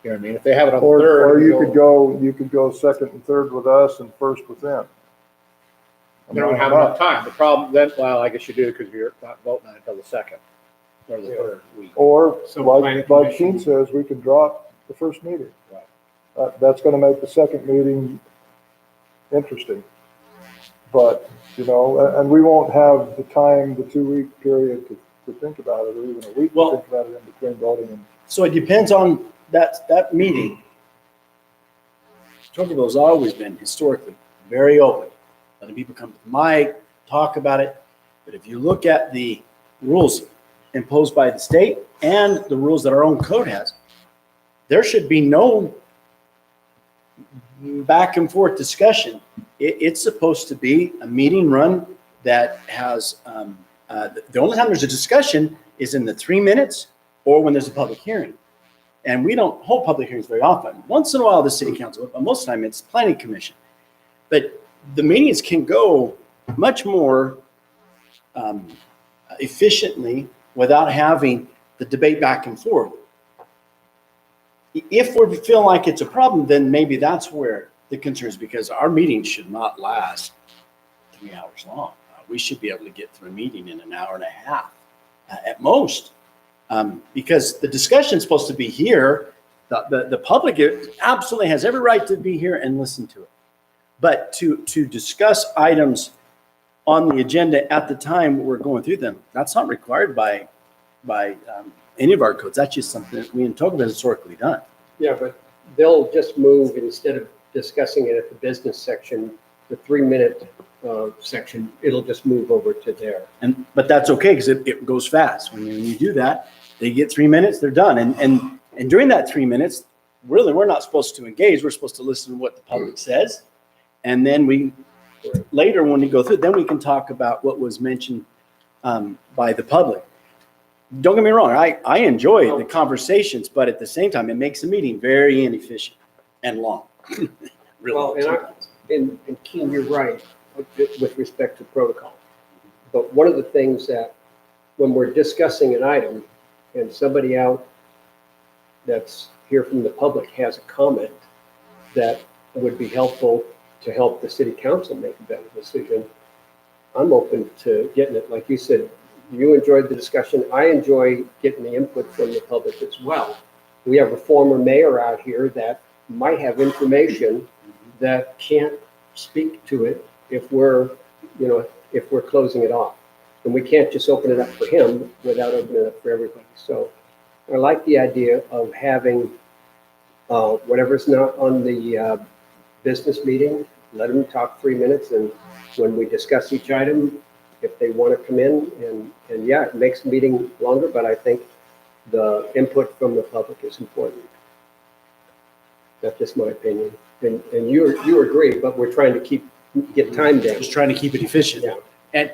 You know what I mean? If they have it on the third. Or you could go second and third with us and first with them. They don't have enough time. The problem then, well, I guess you do because you're not voting on it until the second or the third week. Or So like Gene says, we can drop the first meeting. Right. That's going to make the second meeting interesting. But, and we won't have the time, the 2 week period to think about it, or even a week to think about it in between voting. And So it depends on that meeting. Tocqueville has always been historically very open, letting people come to the mic, talk about it. But if you look at the rules imposed by the state and the rules that our own code has, there should be no back and forth discussion. It's supposed to be a meeting run that has, the only time there's a discussion is in the 3 minutes or when there's a public hearing. And we don't hold public hearings very often. Once in a while, the city council, but most of the time it's planning commission. But the meetings can go much more efficiently without having the debate back and forth. If we feel like it's a problem, then maybe that's where the concern is, because our meetings should not last 3 hours long. We should be able to get through a meeting in an hour and a half at most. Because the discussion's supposed to be here. The public absolutely has every right to be here and listen to it. But to discuss items on the agenda at the time we're going through them, that's not required by any of our codes. That's just something that we in Tocqueville have historically done. Yeah, but they'll just move, instead of discussing it at the business section, the 3-minute section, it'll just move over to there. But that's okay, because it goes fast. When you do that, they get 3 minutes, they're done. And during that 3 minutes, really, we're not supposed to engage. We're supposed to listen to what the public says. And then later when we go through, then we can talk about what was mentioned by the public. Don't get me wrong, I enjoy the conversations, but at the same time, it makes the meeting very inefficient and long. Really. Well, and Keen, you're right with respect to protocol. But one of the things that when we're discussing an item and somebody out that's here from the public has a comment that would be helpful to help the city council make a better decision, I'm open to getting it. Like you said, you enjoyed the discussion. I enjoy getting the input from the public as well. We have a former mayor out here that might have information that can't speak to it if we're closing it off. And we can't just open it up for him without opening it up for everybody. So I like the idea of having whatever's not on the business meeting, let them talk 3 minutes, and when we discuss each item, if they want to come in, and yeah, it makes the meeting longer, but I think the input from the public is important. That's just my opinion. And you agree, but we're trying to get time down. Just trying to keep it efficient. Yeah. And,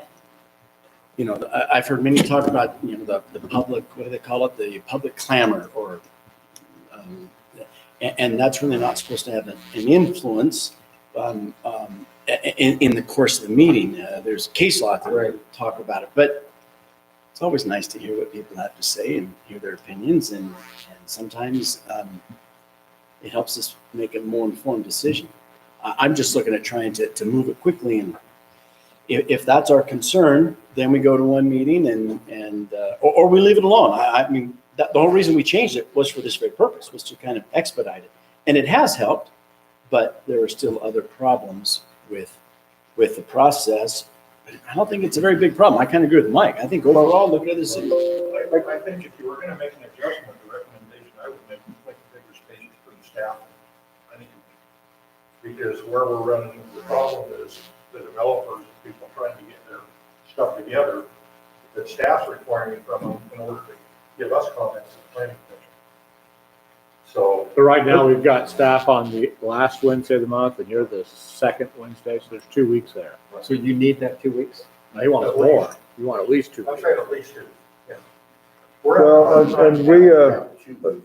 I've heard many talk about, the public, what do they call it? The public clamor, or, and that's really not supposed to have an influence in the course of the meeting. There's case law to talk about it, but it's always nice to hear what people have to say and hear their opinions, and sometimes it helps us make a more informed decision. I'm just looking at trying to move it quickly, and if that's our concern, then we go to one meeting or we leave it alone. I mean, the whole reason we changed it was for this very purpose, was to kind of expedite it, and it has helped. But there are still other problems with the process. But I don't think it's a very big problem. I kind of agree with Mike. I think overall, look at the city. I think if you were going to make an adjustment, the recommendation I would make is make bigger spaces for the staff. I think because where we're running into the problem is the developers, people trying to get their stuff together, that staff's requiring it from them in order to give us comments at the planning commission. So right now, we've got staff on the last Wednesday of the month, and you're the second Wednesday, so there's 2 weeks there. So you need that 2 weeks? Now, you want more. You want at least 2 I'm weeks. saying at least 2. Yeah. Well, and we,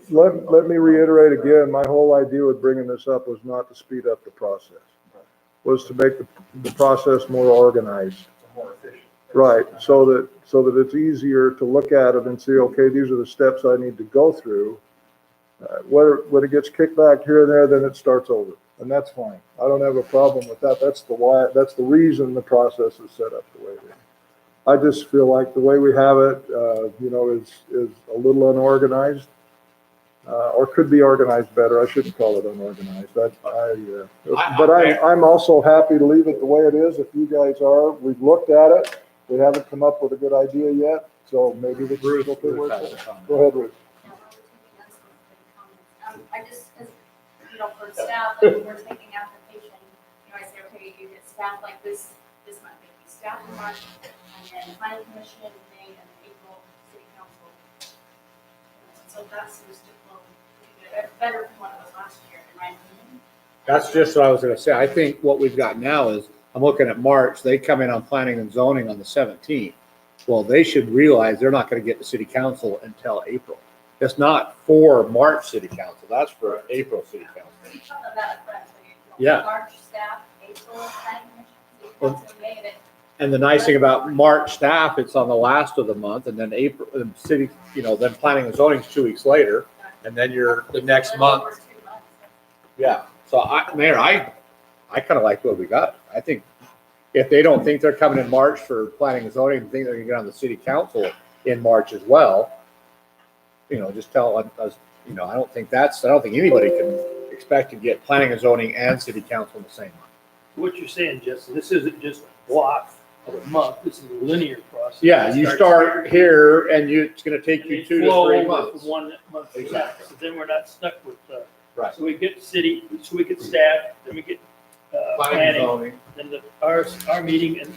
let me reiterate again, my whole idea with bringing this up was not to speed up the process, was to make the process more organized. More efficient. Right, so that it's easier to look at it and see, okay, these are the steps I need to go through. When it gets kicked back here and there, then it starts over, and that's fine. I don't have a problem with that. That's the reason the process is set up the way it is. I just feel like the way we have it, is a little unorganized, or could be organized better. I shouldn't call it unorganized. But I'm also happy to leave it the way it is. If you guys are, we've looked at it. We haven't come up with a good idea yet, so maybe the group will work. Go ahead, Ruth. I just, for staff, like when we're taking application, I say, okay, you get staff like this month, maybe staff in March, and then planning commission in May, and April, city council. So that seems to flow pretty good, better than what it was last year, in my opinion. That's just what I was going to say. I think what we've got now is, I'm looking at March, they come in on planning and zoning on the 17th. Well, they should realize they're not going to get to city council until April. It's not for March city council, that's for April city council. So you talk about that, Yeah. March staff, April planning commission, city council, May, And the nice thing about March staff, it's on the last of the month, and then April, city, then planning and zoning is 2 weeks later, and then you're the next month. Yeah, so Mayor, I kind of like what we got. I think if they don't think they're coming in March for planning and zoning, and think they're gonna get on the city council in March as well, just tell us, I don't think anybody can expect to get planning and zoning and city council in the same month. What you're saying, Justin, this isn't just a block of a month, this is a linear process. Yeah, you start here and it's gonna take you 2 to 3 months. From 1 month to the Exactly. next. So then we're not stuck with, Right. so we get city, so we get staff, then we get, planning, then our meeting and,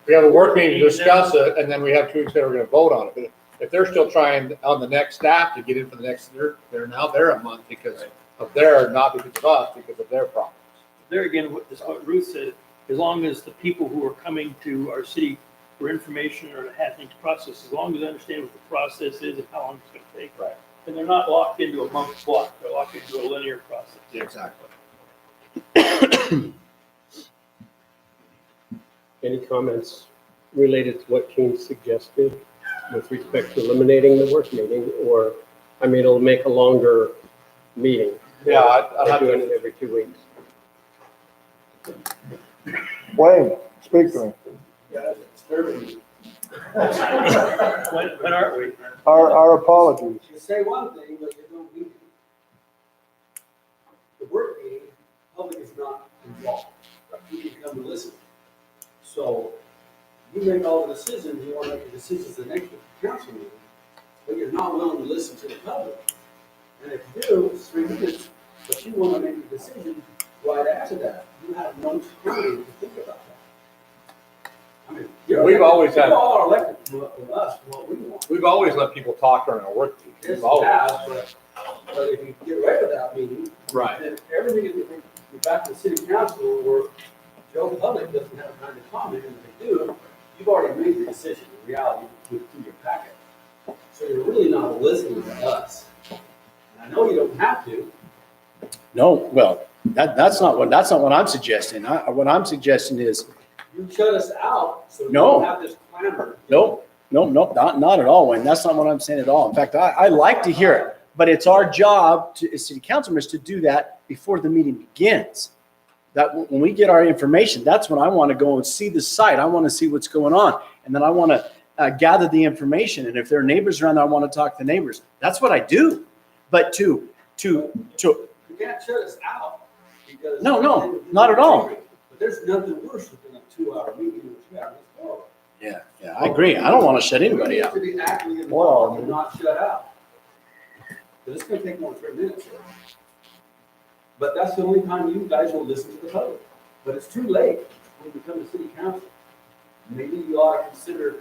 We have a work meeting to discuss it, and then we have 2 weeks that we're gonna vote on it. But if they're still trying on the next staff to get in for the next, they're a month because of not because of us, because of their problems. there again, what Ruth said, as long as the people who are coming to our city for information or to have things processed, as long as they understand what the process is and how long it's gonna take. Right. And they're not locked into a month block, they're locked into a linear process. Yeah, exactly. Any comments related to what Keen suggested with respect to eliminating the work meeting, or, it'll make a longer meeting. Yeah, I'd have Doing to, it every 2 weeks. Wayne, speak to me. Yeah, it's disturbing. When aren't we? Our apologies. You say one thing, but you don't mean it. The work meeting, public is not involved. You can come and listen. So you make all the decisions, you want to make the decisions the next council meeting, but you're not willing to listen to the public. And if you do, it's 3 minutes, but you want to make a decision right after that. You have no time to think about that. We've always had- You all are elected to us, what we want. we've always let people talk during our work meetings. Yes, We've always. but if you get rid of that meeting, Right. then everything is, you're back to the city council where Joe Public doesn't have time to comment, and if they do, you've already made your decision in reality through your packet. So you're really not listening to us. And I know you don't have to. No, well, that's not what I'm suggesting. What I'm suggesting is, You shut us out, so you No. don't have this clamor. no, not at all, Wayne. That's not what I'm saying at all. In fact, I like to hear it, but it's our job as city councilors to do that before the meeting begins. That when we get our information, that's when I want to go and see the site. I want to see what's going on. And then I want to gather the information. And if there are neighbors around there, I want to talk to neighbors. That's what I do. But to You can't shut us out because. No, not at all. But there's nothing worse than a 2-hour meeting which we have this far. Yeah, I agree. I don't want to shut anybody out. You need to be actively involved and not shut out. Because it's gonna take more than 3 minutes. But that's the only time you guys will listen to the public. But it's too late when you become a city council. Maybe you ought to consider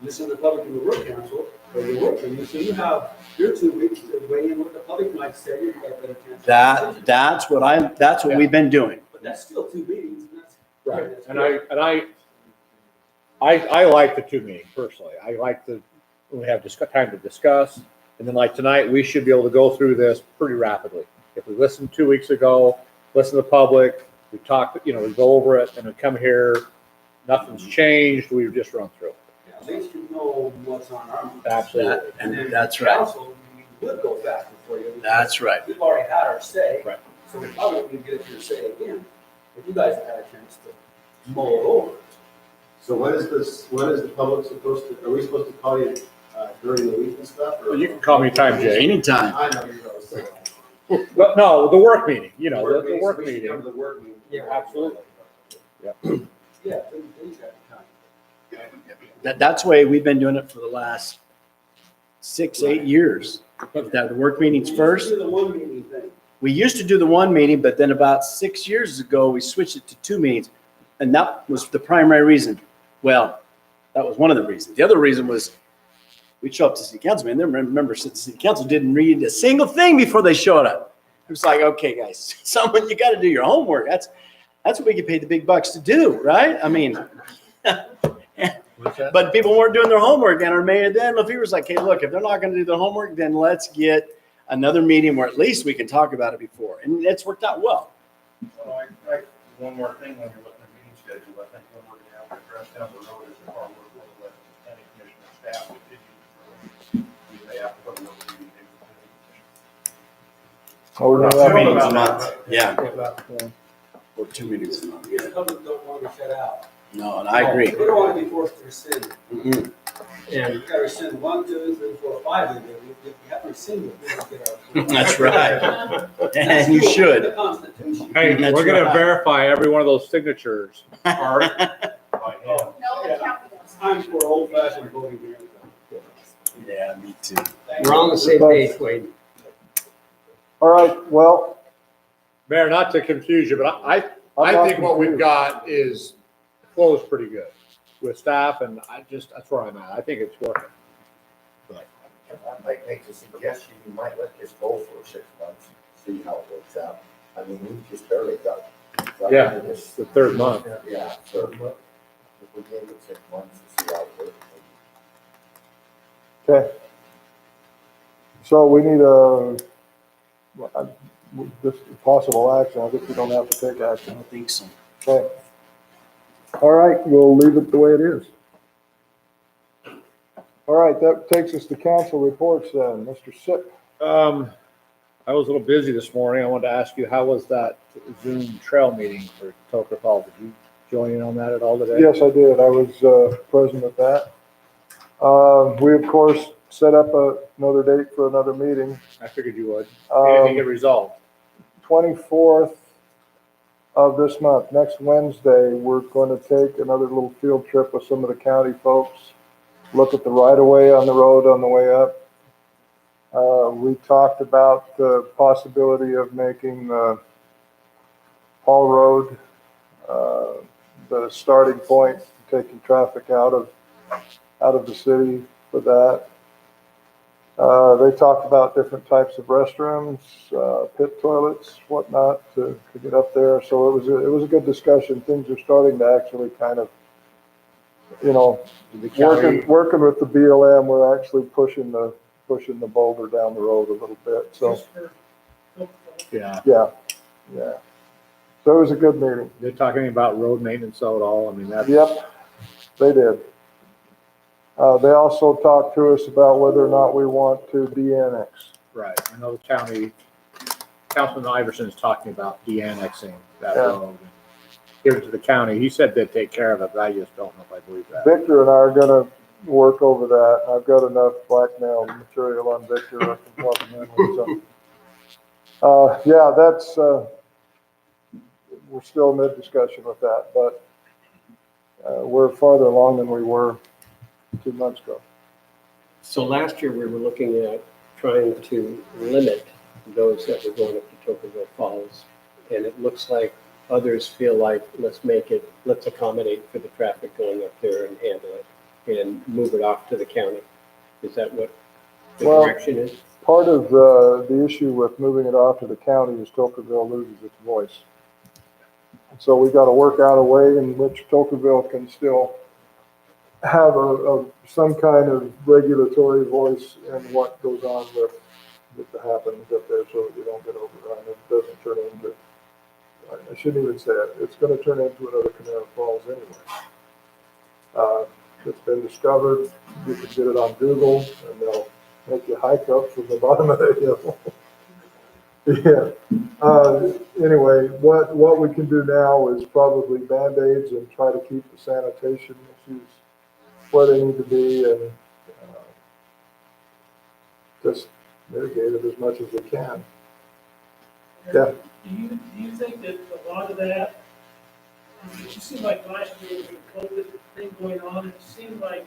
listening to the public in the work council, or your work meeting, so you have your 2 weeks to weigh in what the public might say, you've got a better chance. That's what we've been doing. But that's still 2 meetings, and that's. Right, that's and great. I like the 2 meetings personally. I like when we have time to discuss, and then like tonight, we should be able to go through this pretty rapidly. If we listened 2 weeks ago, listen to the public, we talk, we go over it, and we come here, nothing's changed, we've just run through it. Yeah, at least you know what's on our minds. Absolutely. And then that's the right. Council, we would go back before you. That's right. We've already had our say. Right. So we probably wouldn't get your say again, if you guys have had a chance to mull it over. So when is the public supposed to, are we supposed to call you during the week and stuff? Or? Well, you can call me anytime, Jay. Anytime. I know you're always saying. But no, the work meeting, the work We should meeting. cover the work meeting. Yeah, absolutely. Yeah, then you got time. That's the way we've been doing it for the last 6-8 years. That the work meetings first. Do the one meeting thing. We used to do the 1 meeting, but then about 6 years ago, we switched it to 2 meetings. And that was the primary reason. Well, that was one of the reasons. The other reason was we'd show up to city council, man. Then remember, the city council didn't read a single thing before they showed up. It was like, okay, guys, someone, you got to do your homework. That's what we get paid the big bucks to do, right? I mean, but people weren't doing their homework. And our mayor then, Lefevre was like, hey, look, if they're not going to do their homework, then let's get another meeting where at least we can talk about it before. And it's worked out well. One more thing when you're looking at meeting schedule, I think when we're going to have to address down the road is the hard work we'll let the planning commission and staff continue. We may have to put a little meeting. Oh, we're gonna have Meetings a meetings. month. Yeah. Or too many would not The get. public don't want to be shut out. No, and I agree. They don't want to be forced to rescind. Mhm. And you gotta rescind 1, 2, 3, 4, 5, and if you have to rescind it, you don't get our. That's right. And you The should. Constitution. Hey, That's we're gonna right. verify every one of those signatures. By hand. No, the county does. I'm for old fashioned voting here. Yeah, me too. We're on the same page, Wade. All right, well. Mayor, not to confuse you, but I'm I not think what we've confused. got is flows pretty good with staff, and that's where I'm at. I think it's working. If I might make a suggestion, you might let this go for 6 months, see how it works out. I mean, we just barely got. Yeah, into it's this. the third month. Yeah, so if we gave it 6 months to see how it works. Okay. So we need this possible action. I guess we don't have to take I action. don't think so. Okay. All right, we'll leave it the way it is. All right, that takes us to council reports then. Mr. Sick. I was a little busy this morning. I wanted to ask you, how was that Zoom trail meeting for Toker Falls? Did you join in on that at all today? Yes, I did. I was present at that. We, of course, set up another date for another meeting. I figured you would. Anything get resolved? 24th of this month, next Wednesday, we're going to take another little field trip with some of the county folks, look at the right-of-way on the road on the way up. We talked about the possibility of making Hall Road the starting point, taking traffic out of the city for that. They talked about different types of restrooms, pit toilets, whatnot, to get up there. So it was a good discussion. Things are starting to actually kind of, The county, working with the BLM. We're actually pushing the boulder down the road a little bit. So yeah. yeah. So it was a good meeting. They're talking about road maintenance at all. I mean, that's. Yep, they did. They also talked to us about whether or not we want to de-annex. Right. I know the county, Councilman Iverson is talking about de-annexing that Yeah. road. And give it to the county. He said they'd take care of it, but I just don't know if I believe that. Victor and I are gonna work over that. I've got enough blackmail material on Victor. I can plug him in with something. Yeah, that's, we're still mid-discussion with that, but we're farther along than we were 2 months ago. So last year, we were looking at trying to limit those that were going up to Tokerville Falls. And it looks like others feel like, let's accommodate for the traffic going up there and handle it and move it off to the county. Is that what the Well, direction is? Part of the issue with moving it off to the county is Tokerville loses its voice. So we got to work out a way in which Tokerville can still have some kind of regulatory voice in what goes on with the happenings up there, so that you don't get overrun. It doesn't turn into, I shouldn't even say it, it's going to turn into another Canary Falls anyway. It's been discovered. You can get it on Google, and they'll make you hike up from the bottom of the hill. Yeah. Anyway, what we can do now is probably Band-Aids and try to keep the sanitation issues where they need to be, and just mitigate it as much as we can. Yeah. Do you think that a lot of that, it just seemed like last year with the COVID thing going on, it seemed like,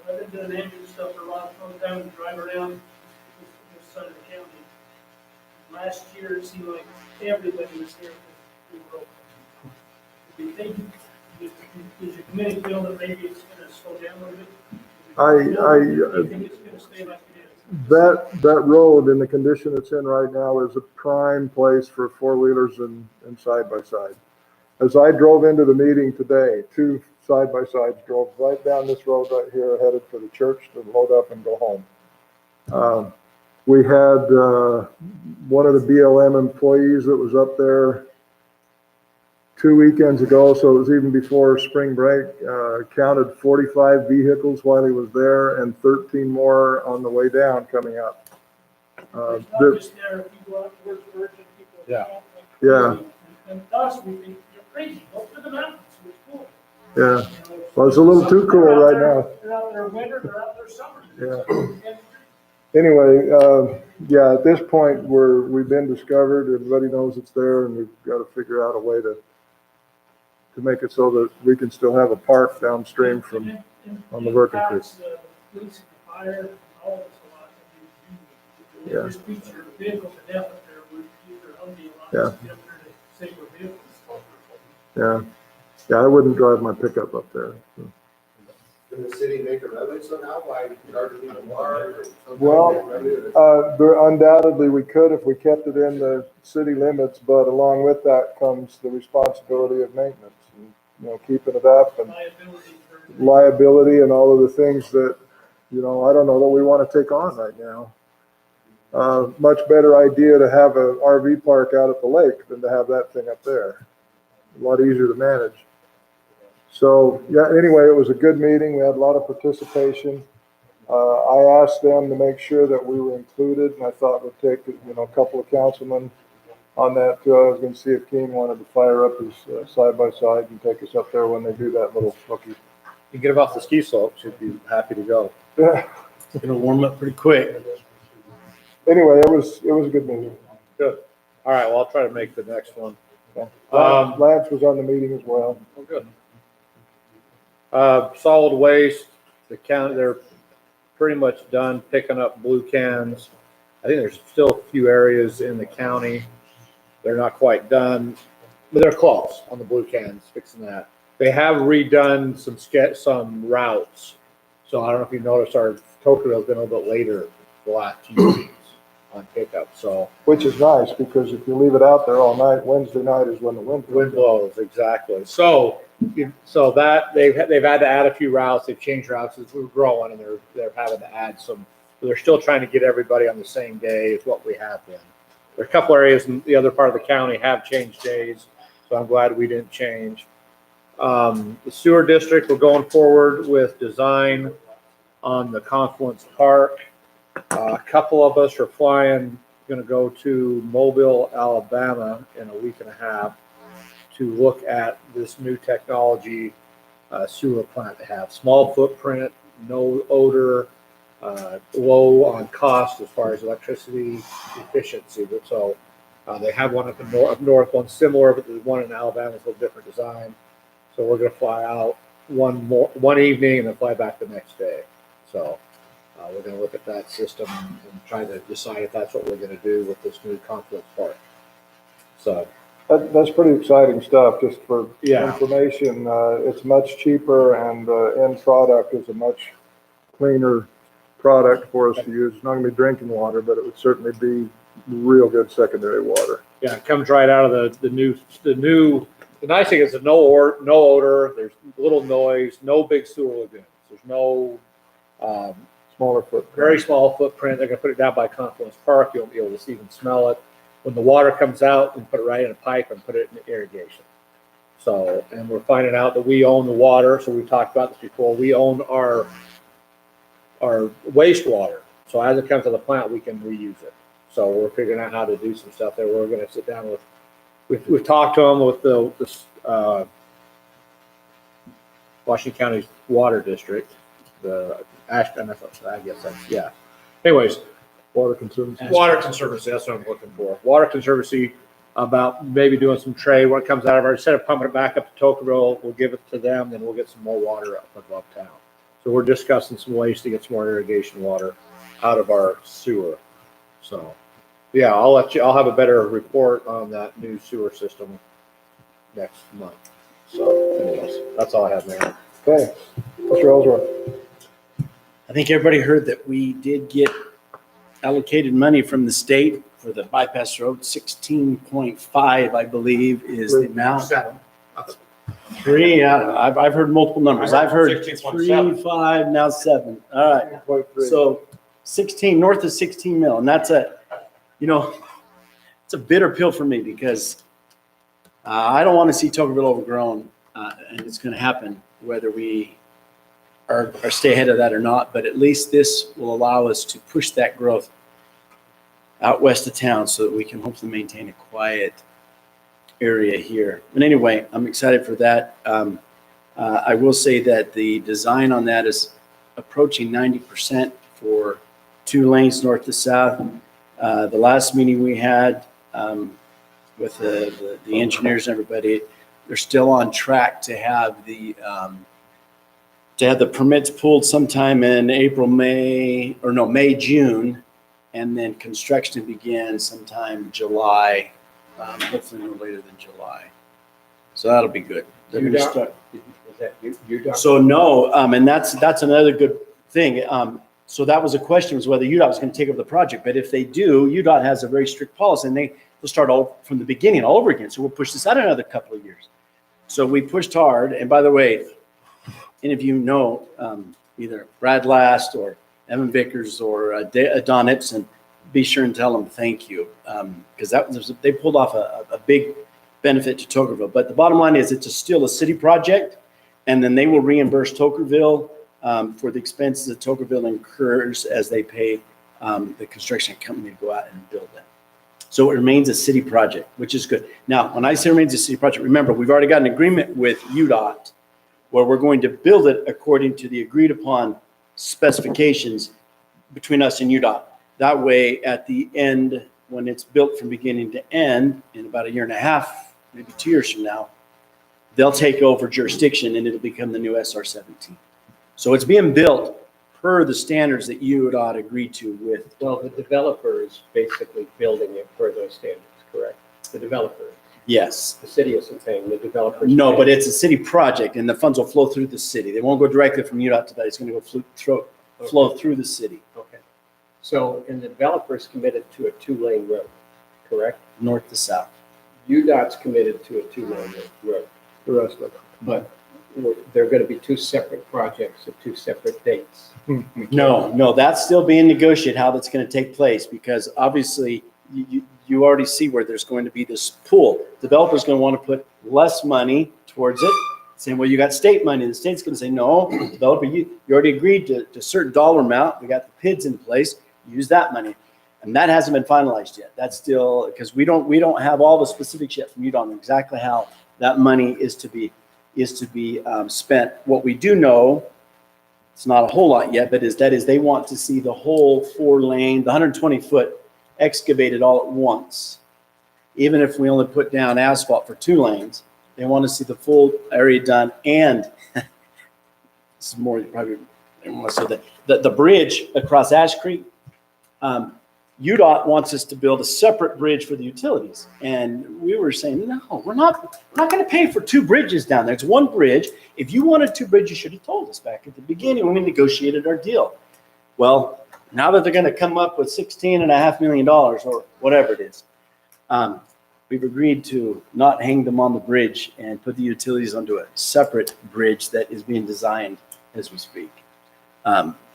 I've been doing ambulance stuff for a lot of times and drive around this side of the county. Last year, it seemed like everybody was here for the road. Do you think, does your committee feel that maybe it's gonna slow down a little bit? Do you think it's gonna stay like it is? That road in the condition it's in right now is a prime place for four-wheelers and side-by-side. As I drove into the meeting today, 2 side-by-sides drove right down this road right here, headed for the church to load up and go home. We had one of the BLM employees that was up there 2 weekends ago, so it was even before spring break, counted 45 vehicles while he was there and 13 more on the way down coming up. It's not just there, people out to work, urgent people. Yeah. Yeah. And us, we think you're crazy, go to the mountains, it's cool. Yeah, well, it's a little too cool right now. They're out there winter, they're out there summer. Yeah. Anyway, yeah, at this point, we've been discovered, everybody knows it's there, and we've got to figure out a way to make it so that we can still have a park downstream from, on the Working Creek. Police and fire and all this a lot. Yeah. You just beat your vehicle to death up there, with either Humvee a lot. Yeah. To get up there to save your vehicles. Yeah, yeah, I wouldn't drive my pickup up there. So. Can the city make a revenue somehow by charging people more? Well, there undoubtedly we could if we kept it in the city limits, but along with that comes the responsibility of maintenance and, you know, keeping it up and liability and all of the things that, you know, I don't know that we want to take on right now. Much better idea to have a RV park out at the lake than to have that thing up there. A lot easier to manage. So, yeah, anyway, it was a good meeting. We had a lot of participation. I asked them to make sure that we were included, and I thought we'd take, you know, a couple of councilmen on that too. I was going to see if Keene wanted to fire up his side-by-side and take us up there when they do that little hooky. You get him off the ski slopes, you'd be happy to go. Yeah. It's gonna warm up pretty quick. Anyway, it was a good meeting. Good. All right, well, I'll try to make the next one. Lance was on the meeting as well. Oh, good. Solid waste, the county, they're pretty much done picking up blue cans. I think there's still a few areas in the county. They're not quite done, but they're close on the blue cans, fixing that. They have redone some routes. So I don't know if you noticed, our Tocqueville's been a little bit later the last 2 weeks on pickup, so. Which is nice, because if you leave it out there all night, Wednesday night is when the wind blows, exactly. So that they've had to add a few routes. They've changed routes as we're growing, and they're having to add some. They're still trying to get everybody on the same day as what we have been. There are a couple areas in the other part of the county have changed days, so I'm glad we didn't change. The sewer district, we're going forward with design on the Confluence Park. A couple of us are going to go to Mobile, Alabama in a week and a half to look at this new technology sewer plant they have. Small footprint, no odor, low on cost as far as electricity efficiency. So they have one up north, one similar, but there's one in Alabama, it's a little different design. So we're going to fly out one evening and then fly back the next day. So we're going to look at that system and try to decide if that's what we're going to do with this new Confluence Park. So that's pretty exciting stuff. Just for information, it's much cheaper, and the end product is a much cleaner product for us to use. It's not going to be drinking water, but it would certainly be real good secondary water. Yeah, it comes right out of the new. The nice thing is there's no odor. There's little noise. No big sewer lagoons. There's no smaller footprint. Very small footprint. They're going to put it down by Confluence Park. You won't be able to even smell it. When the water comes out, we put it right in a pipe and put it in the irrigation. So, and we're finding out that we own the water. So we talked about this before. We own our wastewater. So as it comes to the plant, we can reuse it. So we're figuring out how to do some stuff there. We're going to sit down with. We've talked to them with the Washington County Water District, the Ashton. I guess that's Anyways. Water Conservancy. Water Conservancy, that's what I'm looking for. Water Conservancy about maybe doing some trade when it comes out of our, instead of pumping it back up to Tocqueville, we'll give it to them, then we'll get some more water up above town. So we're discussing some ways to get some more irrigation water out of our sewer. So, yeah, I'll have a better report on that new sewer system next month. So, anyways, that's all I have, Mayor. Okay, Mr. Ellsworth. I think everybody heard that we did get allocated money from the state for the bypass road. 16.5, I believe, is the amount. Three, I've heard multiple numbers. I've heard 3, 5, now 7. All right. So 16, north of 16 mil. And that's it's a bitter pill for me, because I don't want to see Tocqueville overgrown, and it's going to happen whether we or stay ahead of that or not. But at least this will allow us to push that growth out west of town so that we can hopefully maintain a quiet area here. And anyway, I'm excited for that. I will say that the design on that is approaching 90% for 2 lanes north to south. The last meeting we had with the engineers and everybody, they're still on track to have the permits pulled sometime in May, June, and then construction begins sometime July, hopefully no later than July. So that'll be good. They're gonna UDOT? start. Is that UDOT? So no, and that's another good thing. So that was a question, was whether UDOT was going to take over the project. But if they do, UDOT has a very strict policy, and they'll start all from the beginning all over again. So we'll push this out another couple of years. So we pushed hard. And by the way, any of you know either Brad Last or Evan Vickers or Don Ipson, be sure and tell them thank you, because they pulled off a big benefit to Tokerville. But the bottom line is it's still a city project, and then they will reimburse Tokerville for the expenses that Tokerville incurs as they pay the construction company to go out and build them. So it remains a city project, which is good. Now, when I say remains a city project, remember, we've already got an agreement with UDOT where we're going to build it according to the agreed upon specifications between us and UDOT. That way, at the end, when it's built from beginning to end, in about 1.5 years, maybe 2 years from now, they'll take over jurisdiction and it'll become the new SR-17. So it's being built per the standards that UDOT agreed to with. Well, the developer is basically building it per those standards, correct? The developer. Yes. The city isn't paying, the developer. No, but it's a city project and the funds will flow through the city. They won't go directly from UDOT to that. It's going to go flow through the city. Okay. So, and the developer is committed to a 2-lane road, correct? North to south. UDOT's committed to a 2-lane road. The rest of it. But they're going to be 2 separate projects at 2 separate dates. No, that's still being negotiated, how that's going to take place, because obviously you already see where there's going to be this pool. Developer's going to want to put less money towards it, saying, well, you got state money. The state's going to say, no, developer, you already agreed to a certain dollar amount. We got the PIDs in place. Use that money. And that hasn't been finalized yet. That's still, because we don't have all the specifics yet from UDOT on exactly how that money is to be spent. What we do know, it's not a whole lot yet, but that is they want to see the whole 4-lane, the 120-foot excavated all at once. Even if we only put down asphalt for 2 lanes, they want to see the full area done. And this is more probably, I want to say that the bridge across Ash Creek, UDOT wants us to build a separate bridge for the utilities. And we were saying, no, we're not going to pay for 2 bridges down there. It's 1 bridge. If you wanted 2 bridges, you should have told us back at the beginning when we negotiated our deal. Well, now that they're going to come up with $16.5 million or whatever it is, we've agreed to not hang them on the bridge and put the utilities onto a separate bridge that is being designed as we speak.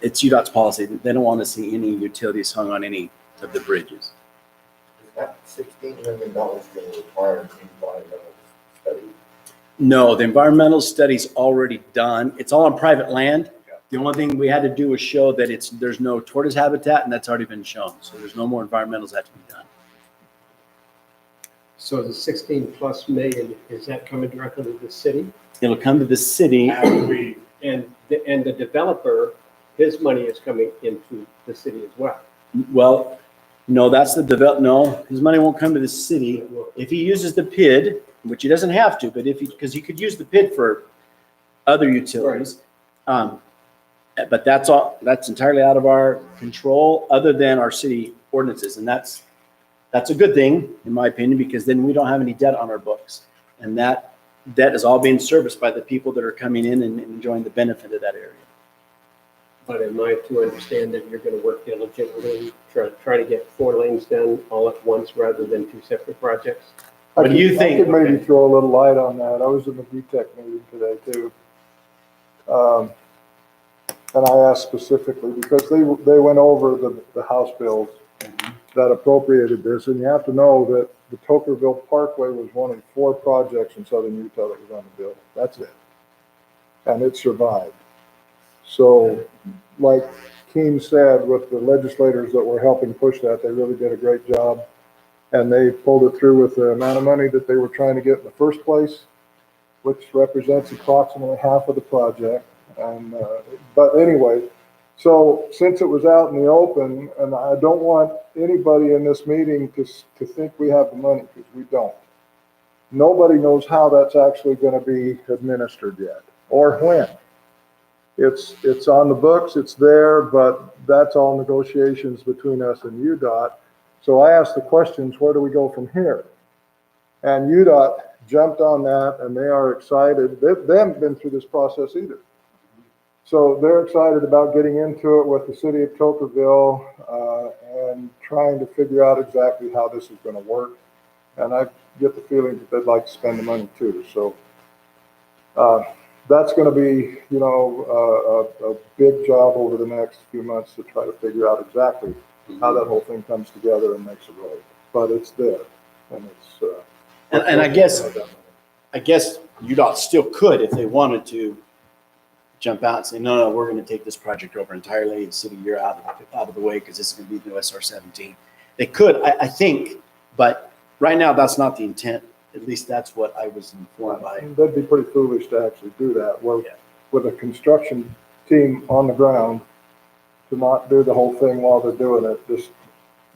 It's UDOT's policy. They don't want to see any utilities hung on any of the bridges. Is that $16 million going to require an environmental study? No, the environmental study's already done. It's all on private land. The only thing we had to do was show that there's no tortoise habitat, and that's already been shown. So there's no more environmentals that have to be done. So the 16+ million, is that coming directly to the city? It'll come to the city. And the developer, his money is coming into the city as well. Well, no, no, his money won't come to the city. If he uses the PID, which he doesn't have to, but because he could use the PID for other utilities. But that's entirely out of our control, other than our city ordinances. And that's a good thing, in my opinion, because then we don't have any debt on our books. And that debt is all being serviced by the people that are coming in and enjoying the benefit of that area. But am I to understand that you're going to work diligently, try to get 4 lanes done all at once rather than 2 separate projects? What do you think? I could maybe throw a little light on that. I was in the VTech meeting today too. And I asked specifically because they went over the House bills that appropriated this, and you have to know that the Tokerville Parkway was one of 4 projects in southern Utah that was on the bill. That's it. And it survived. So, like Keene said, with the legislators that were helping push that, they really did a great job. And they pulled it through with the amount of money that they were trying to get in the first place, which represents approximately half of the project. And, but anyway, so since it was out in the open, and I don't want anybody in this meeting to think we have the money, because we don't. Nobody knows how that's actually going to be administered yet, or when. It's on the books, it's there, but that's all negotiations between us and UDOT. So I asked the questions, where do we go from here? And UDOT jumped on that, and they are excited. They haven't been through this process either. So they're excited about getting into it with the city of Tokerville and trying to figure out exactly how this is going to work. And I get the feeling that they'd like to spend the money too. So that's going to be, you know, a big job over the next few months to try to figure out exactly how that whole thing comes together and makes a road. But it's there, and it's. And I guess UDOT still could, if they wanted to, jump out and say, no, we're going to take this project over entirely, and city, you're out of the way because this is going to be the SR 17. They could, I think, but right now that's not the intent. At least that's what I was informed by. That'd be pretty foolish to actually do that. With a construction team on the ground, to not do the whole thing while they're doing it, just,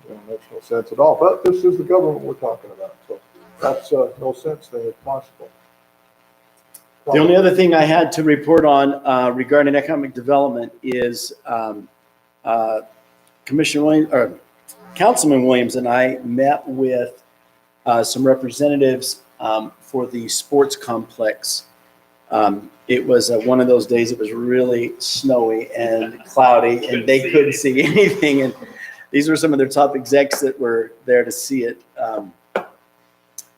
you know, makes no sense at all. But this is the government we're talking about, so that's no sense thing if possible. The only other thing I had to report on regarding economic development is Commissioner Williams, or Councilman Williams and I met with some representatives for the sports complex. It was one of those days, it was really snowy and cloudy, and they couldn't see anything. And these were some of their top execs that were there to see it.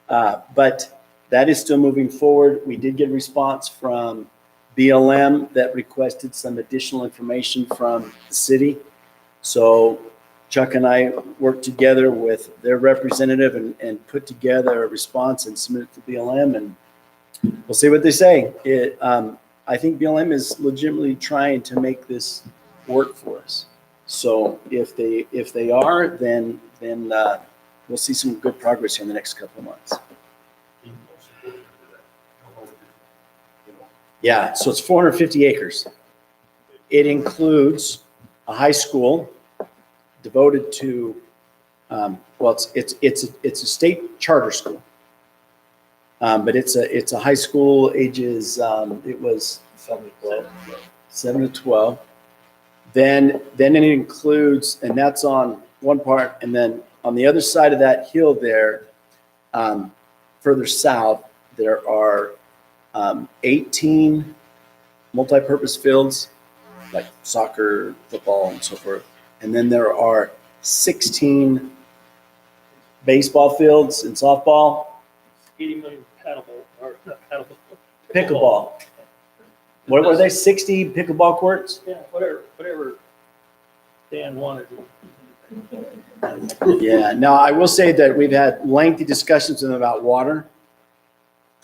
But that is still moving forward. We did get a response from BLM that requested some additional information from the city. So Chuck and I worked together with their representative and put together a response and submit it to BLM, and we'll see what they say. I think BLM is legitimately trying to make this work for us. So if they are, then we'll see some good progress here in the next couple of months. Yeah, so it's 450 acres. It includes a high school devoted to, well, it's a state charter school, but it's a high school ages. It was 7 to 12. Then it includes, and that's on one part, and then on the other side of that hill there, further south, there are 18 multi-purpose fields, like soccer, football, and so forth. And then there are 16 baseball fields and softball. 80 million paddleball, or not paddleball. Pickleball. What were they, 60 pickleball courts? Yeah, whatever Dan wanted. Yeah, now I will say that we've had lengthy discussions with them about water.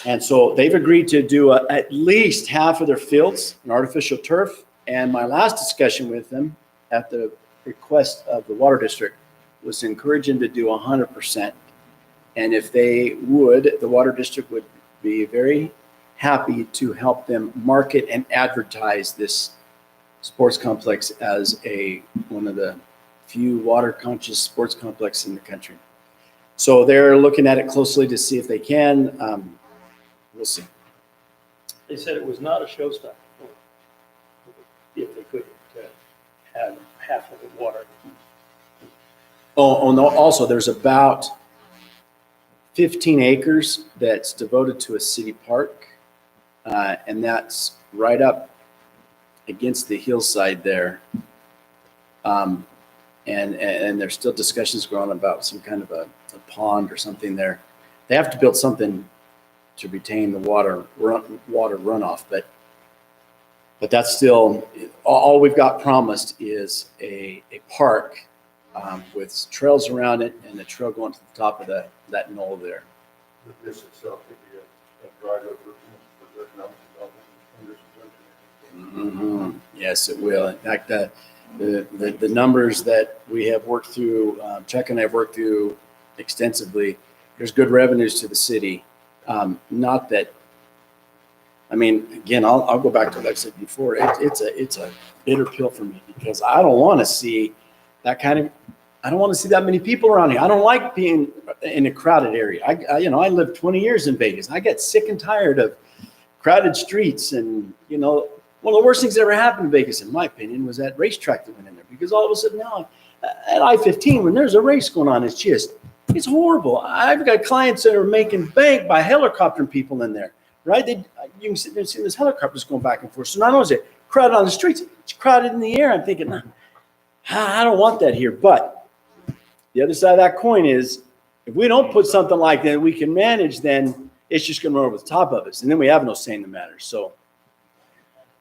And so they've agreed to do at least half of their fields in artificial turf. And my last discussion with them at the request of the water district was to encourage them to do 100%. And if they would, the water district would be very happy to help them market and advertise this sports complex as one of the few water conscious sports complexes in the country. So they're looking at it closely to see if they can. We'll see. They said it was not a showstopper if they could have half of the water. Oh no, also there's about 15 acres that's devoted to a city park. And that's right up against the hillside there. And there's still discussions going on about some kind of a pond or something there. They have to build something to retain the water runoff, but that's still, all we've got promised is a park with trails around it and a trail going to the top of that knoll there. This itself could be a driver for economic development. Yes, it will. In fact, the numbers that we have worked through, Chuck and I have worked through extensively. There's good revenues to the city. Not that, I mean, again, I'll go back to what I said before. It's a bitter pill for me because I don't want to see that kind of, I don't want to see that many people around here. I don't like being in a crowded area. I lived 20 years in Vegas. I get sick and tired of crowded streets. And, one of the worst things that ever happened in Vegas, in my opinion, was that racetrack that went in there. Because all of a sudden now at I-15, when there's a race going on, it's horrible. I've got clients that are making bank by helicoptering people in there, right? You can sit there and see those helicopters going back and forth. So not only is it crowded on the streets, it's crowded in the air. I'm thinking, I don't want that here. But the other side of that coin is, if we don't put something like that we can manage, then it's just going to run over the top of us. And then we have no say in the matter. So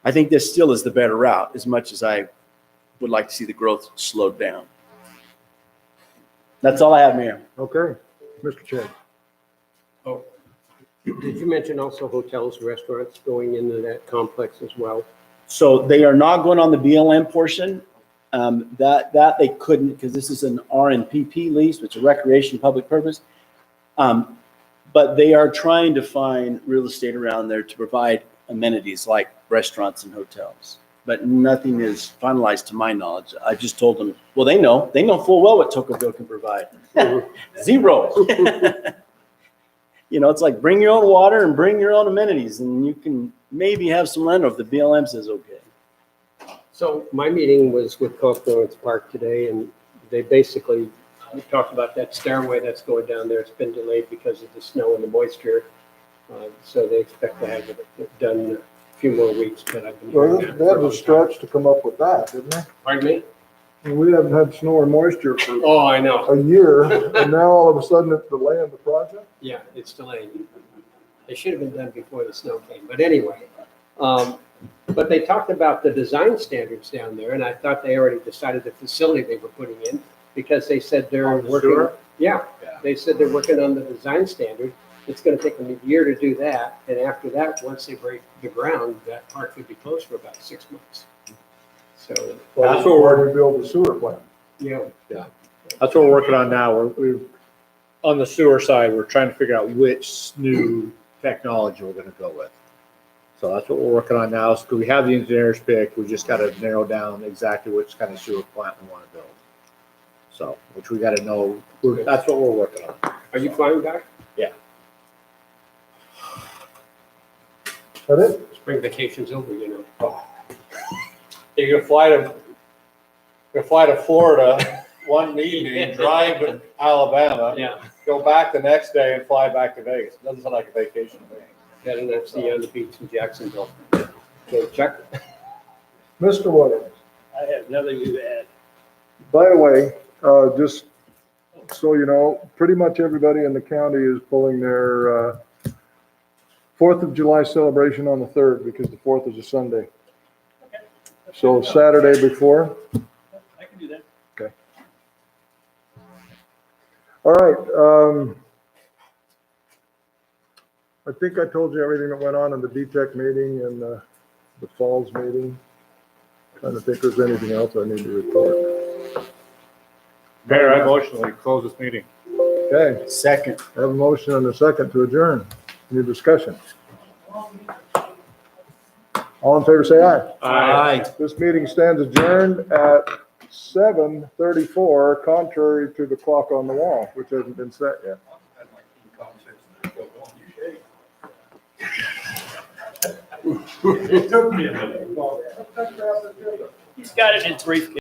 I think this still is the better route, as much as I would like to see the growth slowed down. That's all I have, Mayor. Okay, Mr. Chad. Oh, did you mention also hotels, restaurants going into that complex as well? So they are not going on the BLM portion. That they couldn't, because this is an RNPP lease, which is a recreation public purpose. But they are trying to find real estate around there to provide amenities like restaurants and hotels. But nothing is finalized to my knowledge. I just told them, well, they know full well what Tocqueville can provide. Zero. It's like bring your own water and bring your own amenities, and you can maybe have some land if the BLM says okay. So my meeting was with Confluence Park today, and they basically, we talked about that stairway that's going down there. It's been delayed because of the snow and the moisture. So they expect to have it done a few more weeks, but I've been Well, hearing that they for had a to long time. stretch to come up with that, didn't they? Pardon me? And we haven't had snow or moisture for Oh, I know. a year, and now all of a sudden it's delaying the project? Yeah, it's delayed. They should have been done before the snow came, but anyway. But they talked about the design standards down there, and I thought they already decided the facility they were putting in, because they said they're On the working. sewer? Yeah, Yeah. they said they're working on the design standard. It's gonna take them a year to do that, and after that, once they break the ground, that park could be closed for about 6 months. So, Well, That's what we're- we build the sewer plant. yeah. That's what we're working on now. We're on the sewer side, we're trying to figure out which new technology we're gonna go with. So that's what we're working on now. So we have the engineers picked, we just gotta narrow down exactly which kind of sewer plant we wanna build. So, which we gotta know, that's what we're working on. Are you flying back? Yeah. That it? Spring vacation's over, you know. You're gonna fly to Florida one evening, drive to Alabama, Yeah. go back the next day and fly back to Vegas. Doesn't sound like a vacation to me. Got an FC on the beach in Jacksonville. Okay, Chuck? Mr. Williams, I have nothing to add. by the way, just so you know, pretty much everybody in the county is pulling their 4th of July celebration on the 3rd, because the 4th is a Sunday. So Saturday before. I can do that. Okay. All right. I think I told you everything that went on in the DTEC meeting and the Falls meeting. Trying to think if there's anything else I need to report. Mayor, I motion we close this meeting. Okay, Second. I have a motion and a second to adjourn. Any discussion? All in favor, say aye. Aye. This meeting stands adjourned at 7:34, contrary to the clock on the wall, which hasn't been set yet. It took me a minute. He's got it in his briefcase.